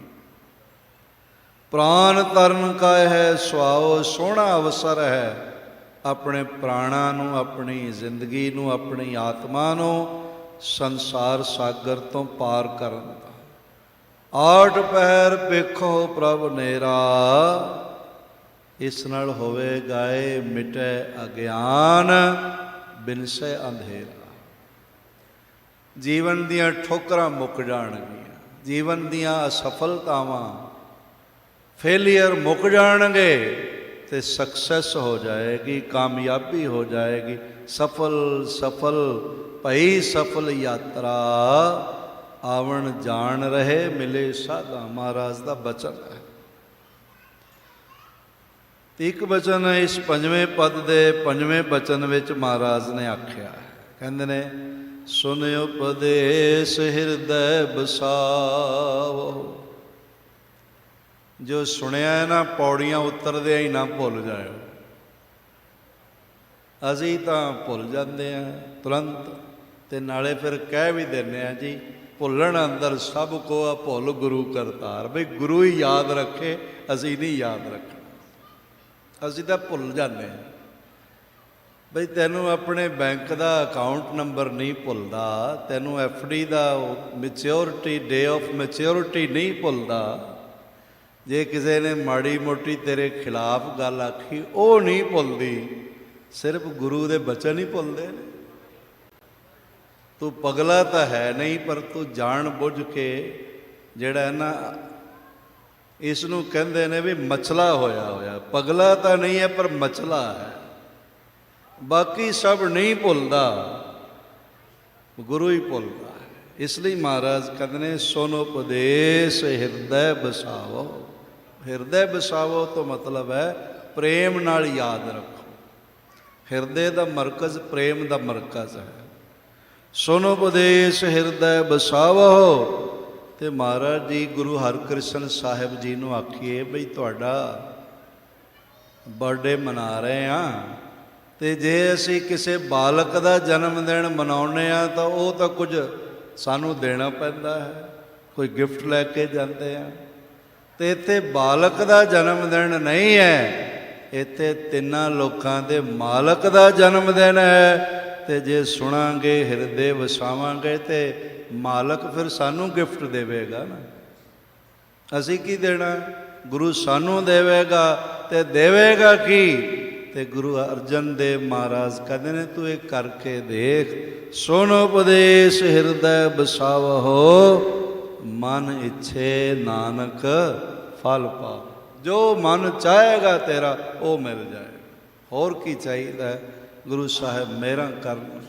ਪ੍ਰਾਨ ਤਰਨ ਕਾ ਹੈ ਸੁਆਓ, ਸੋਹਣਾ ਅਵਸਰ ਹੈ ਆਪਣੇ ਪ੍ਰਾਣਾਂ ਨੂੰ, ਆਪਣੀ ਜ਼ਿੰਦਗੀ ਨੂੰ, ਆਪਣੀ ਆਤਮਾ ਨੂੰ ਸੰਸਾਰ ਸਾਗਰ ਤੋਂ ਪਾਰ ਕਰਨ ਦਾ। ਆਠ ਪਹਿਰ ਵੇਖੋ ਪ੍ਰਭ ਨੇਰਾ, ਇਸ ਨਾਲ ਹੋਵੇਗਾ ਏ ਮਿਟੇ ਅਗਿਆਨ, ਬਿਨਸੇ ਅੰਧੇਰਾ। ਜੀਵਨ ਦੀਆਂ ਠੋਕਰਾਂ ਮੁੱਕ ਜਾਣਗੀਆਂ, ਜੀਵਨ ਦੀਆਂ ਅਸਫਲਤਾਵਾਂ, ਫੇਲੀਅਰ ਮੁੱਕ ਜਾਣਗੇ ਤੇ ਸਕਸੈਸ ਹੋ ਜਾਏਗੀ, ਕਾਮਯਾਬੀ ਹੋ ਜਾਏਗੀ। ਸਫਲ ਸਫਲ ਭਈ ਸਫਲ ਯਾਤਰਾ, ਆਵਣ ਜਾਣ ਰਹੇ ਮਿਲੇ ਸਾਧਾ, ਮਹਾਰਾਜ ਦਾ ਬਚਨ ਹੈ। ਇੱਕ ਬਚਨ ਇਸ ਪੰਜਵੇਂ ਪਦ ਦੇ ਪੰਜਵੇਂ ਬਚਨ ਵਿੱਚ ਮਹਾਰਾਜ ਨੇ ਆਖਿਆ ਹੈ, ਕਹਿੰਦੇ ਨੇ ਸੁਨ ਉਪਦੇਸ਼ ਹਿਰਦੈ ਬਸਾਵੋ। ਜੋ ਸੁਣਿਆ ਹੈ ਨਾ, ਪੌੜੀਆਂ ਉਤਰਦਿਆਂ ਹੀ ਨਾ ਭੁੱਲ ਜਾਇਓ। ਅਸੀਂ ਤਾਂ ਭੁੱਲ ਜਾਂਦੇ ਹਾਂ ਤੁਰੰਤ, ਤੇ ਨਾਲੇ ਫਿਰ ਕਹਿ ਵੀ ਦਿੰਦੇ ਹਾਂ ਜੀ ਭੁੱਲਣ ਅੰਦਰ ਸਭ ਕੋ ਆ ਭੁੱਲ ਗੁਰੂ ਕਰਤਾਰ। ਬਈ ਗੁਰੂ ਹੀ ਯਾਦ ਰੱਖੇ, ਅਸੀਂ ਨਹੀਂ ਯਾਦ ਰੱਖਣਾ, ਅਸੀਂ ਤਾਂ ਭੁੱਲ ਜਾਂਦੇ ਹਾਂ। ਬਈ ਤੈਨੂੰ ਆਪਣੇ ਬੈਂਕ ਦਾ ਅਕਾਊਂਟ ਨੰਬਰ ਨਹੀਂ ਭੁੱਲਦਾ, ਤੈਨੂੰ FD the maturity, day of maturity ਨਹੀਂ ਭੁੱਲਦਾ, ਜੇ ਕਿਸੇ ਨੇ ਮਾੜੀ ਮੋਟੀ ਤੇਰੇ ਖਿਲਾਫ ਗੱਲ ਆਖੀ ਉਹ ਨਹੀਂ ਭੁੱਲਦੀ, ਸਿਰਫ ਗੁਰੂ ਦੇ ਬਚਨ ਹੀ ਭੁੱਲਦੇ ਨੇ। ਤੂੰ ਪਗਲਾ ਤਾਂ ਹੈ ਨਹੀਂ, ਪਰ ਤੂੰ ਜਾਣ ਬੁੱਝ ਕੇ ਜਿਹੜਾ ਨਾ, ਇਸ ਨੂੰ ਕਹਿੰਦੇ ਨੇ ਵੀ ਮਚਲਾ ਹੋਇਆ। ਪਗਲਾ ਤਾਂ ਨਹੀਂ ਹੈ ਪਰ ਮਚਲਾ ਹੈ। ਬਾਕੀ ਸਭ ਨਹੀਂ ਭੁੱਲਦਾ, ਗੁਰੂ ਹੀ ਭੁੱਲਦਾ ਹੈ। ਇਸ ਲਈ ਮਹਾਰਾਜ ਕਹਿੰਦੇ ਨੇ ਸੁਨ ਉਪਦੇਸ਼ ਹਿਰਦੈ ਬਸਾਵੋ। ਹਿਰਦੈ ਬਸਾਵੋ ਤੋਂ ਮਤਲਬ ਹੈ ਪ੍ਰੇਮ ਨਾਲ ਯਾਦ ਰੱਖੋ। ਹਿਰਦੇ ਦਾ ਮਰਕਜ਼ ਪ੍ਰੇਮ ਦਾ ਮਰਕਜ਼ ਹੈ। ਸੁਨ ਉਪਦੇਸ਼ ਹਿਰਦੈ ਬਸਾਵੋ। ਤੇ ਮਹਾਰਾਜ ਜੀ ਗੁਰੂ ਹਰਕ੍ਰਿਸ਼ਨ ਸਾਹਿਬ ਜੀ ਨੂੰ ਆਖੀਏ ਬਈ ਤੁਹਾਡਾ ਬਰਥਡੇ ਮਨਾ ਰਹੇ ਹਾਂ, ਤੇ ਜੇ ਅਸੀਂ ਕਿਸੇ ਬਾਲਕ ਦਾ ਜਨਮ ਦਿਨ ਮਨਾਉਂਦੇ ਹਾਂ ਤਾਂ ਉਹ ਤਾਂ ਕੁਝ ਸਾਨੂੰ ਦੇਣਾ ਪੈਂਦਾ ਹੈ, ਕੋਈ ਗਿਫਟ ਲੈ ਕੇ ਜਾਂਦੇ ਆ। ਤੇ ਇੱਥੇ ਬਾਲਕ ਦਾ ਜਨਮ ਦਿਨ ਨਹੀਂ ਹੈ, ਇੱਥੇ ਤਿੰਨਾਂ ਲੋਕਾਂ ਦੇ ਮਾਲਕ ਦਾ ਜਨਮ ਦਿਨ ਹੈ। ਤੇ ਜੇ ਸੁਣਾਂਗੇ, ਹਿਰਦੇ ਵਸਾਵਾਂਗੇ, ਤੇ ਮਾਲਕ ਫਿਰ ਸਾਨੂੰ ਗਿਫਟ ਦੇਵੇਗਾ ਨਾ। ਅਸੀਂ ਕੀ ਦੇਣਾ? ਗੁਰੂ ਸਾਨੂੰ ਦੇਵੇਗਾ। ਤੇ ਦੇਵੇਗਾ ਕੀ? ਤੇ ਗੁਰੂ ਅਰਜਨ ਦੇਵ ਮਹਾਰਾਜ ਕਹਿੰਦੇ ਨੇ ਤੂੰ ਇਹ ਕਰਕੇ ਦੇਖ। ਸੁਣ ਉਪਦੇਸ਼ ਹਿਰਦੈ ਬਸਾਵਹੁ, ਮਨ ਇੱਛੇ ਨਾਨਕ ਫਲ ਪਾਓ। ਜੋ ਮਨ ਚਾਹੇਗਾ ਤੇਰਾ ਉਹ ਮਿਲ ਜਾਏਗਾ। ਹੋਰ ਕੀ ਚਾਹੀਦਾ? ਗੁਰੂ ਸਾਹਿਬ ਮਿਹਰਾਂ ਕਰਨ,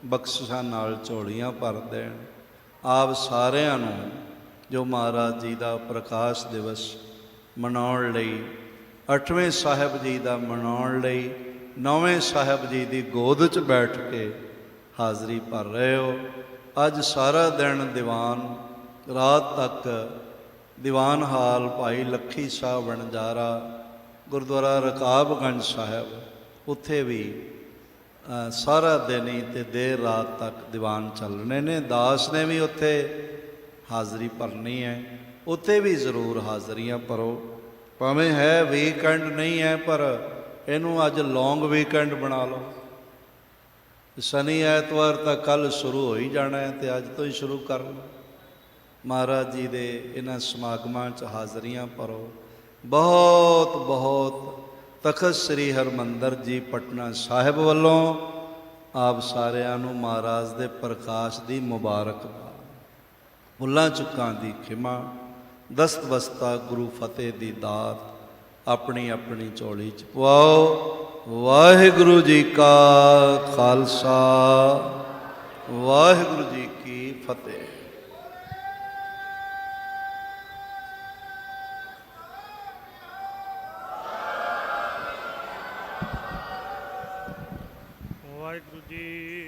ਬਖਸ਼ਿਸ਼ਾਂ ਨਾਲ ਝੋਲੀਆਂ ਭਰ ਦੇਣ। ਆਪ ਸਾਰਿਆਂ ਨੂੰ ਜੋ ਮਹਾਰਾਜ ਜੀ ਦਾ ਪ੍ਰਕਾਸ਼ ਦਿਵਸ ਮਨਾਉਣ ਲਈ, 8ਵੇਂ ਸਾਹਿਬ ਜੀ ਦਾ ਮਨਾਉਣ ਲਈ 9ਵੇਂ ਸਾਹਿਬ ਜੀ ਦੀ ਗੋਦ 'ਚ ਬੈਠ ਕੇ ਹਾਜ਼ਰੀ ਭਰ ਰਹੇ ਹੋ। ਅੱਜ ਸਾਰਾ ਦਿਨ ਦੀਵਾਨ, ਰਾਤ ਤੱਕ ਦੀਵਾਨ ਹਾਲ ਭਾਈ ਲੱਖੀ ਸਾਹਿਬ ਵਣਜਾਰਾ, ਗੁਰਦੁਆਰਾ ਰਕਾਬਗੰਜ ਸਾਹਿਬ, ਉੱਥੇ ਵੀ ਸਾਰਾ ਦਿਨ ਹੀ ਅਤੇ ਦੇਰ ਰਾਤ ਤੱਕ ਦੀਵਾਨ ਚੱਲਣੇ ਨੇ। ਦਾਸ ਨੇ ਵੀ ਉੱਥੇ ਹਾਜ਼ਰੀ ਭਰਨੀ ਹੈ, ਉੱਥੇ ਵੀ ਜ਼ਰੂਰ ਹਾਜ਼ਰੀਆਂ ਭਰੋ। ਭਾਵੇਂ ਹੈ ਵੀਕਐਂਡ ਨਹੀਂ ਹੈ, ਪਰ ਇਹਨੂੰ ਅੱਜ ਲੌਂਗ ਵੀਕਐਂਡ ਬਣਾ ਲਓ। ਸ਼ਨੀ ਐਤਵਾਰ ਤਾਂ ਕੱਲ੍ਹ ਸ਼ੁਰੂ ਹੋ ਹੀ ਜਾਣਾ ਹੈ, ਅਤੇ ਅੱਜ ਤੋਂ ਹੀ ਸ਼ੁਰੂ ਕਰ ਲਓ। ਮਹਾਰਾਜ ਜੀ ਦੇ ਇਹਨਾਂ ਸਮਾਗਮਾਂ 'ਚ ਹਾਜ਼ਰੀਆਂ ਭਰੋ। ਬਹੁਤ ਬਹੁਤ ਤਖਤ ਸ੍ਰੀ ਹਰਿਮੰਦਰ ਜੀ ਪਟਨਾ ਸਾਹਿਬ ਵੱਲੋਂ ਆਪ ਸਾਰਿਆਂ ਨੂੰ ਮਹਾਰਾਜ ਦੇ ਪ੍ਰਕਾਸ਼ ਦੀ ਮੁਬਾਰਕਬਾਦ, ਭੁੱਲਾਂ ਚੁੱਕਾਂ ਦੀ ਖਿਮਾ, ਦਸਤ ਵਸਤਾ ਗੁਰੂ ਫਤਿਹ ਦੀ ਦਾਤ ਆਪਣੀ ਆਪਣੀ ਝੋਲੀ 'ਚ ਪਵਾਓ। ਵਾਹਿਗੁਰੂ ਜੀ ਕਾ ਖਾਲਸਾ, ਵਾਹਿਗੁਰੂ ਜੀ ਕੀ ਫਤਿਹ। ਵਾਹਿਗੁਰੂ ਜੀ।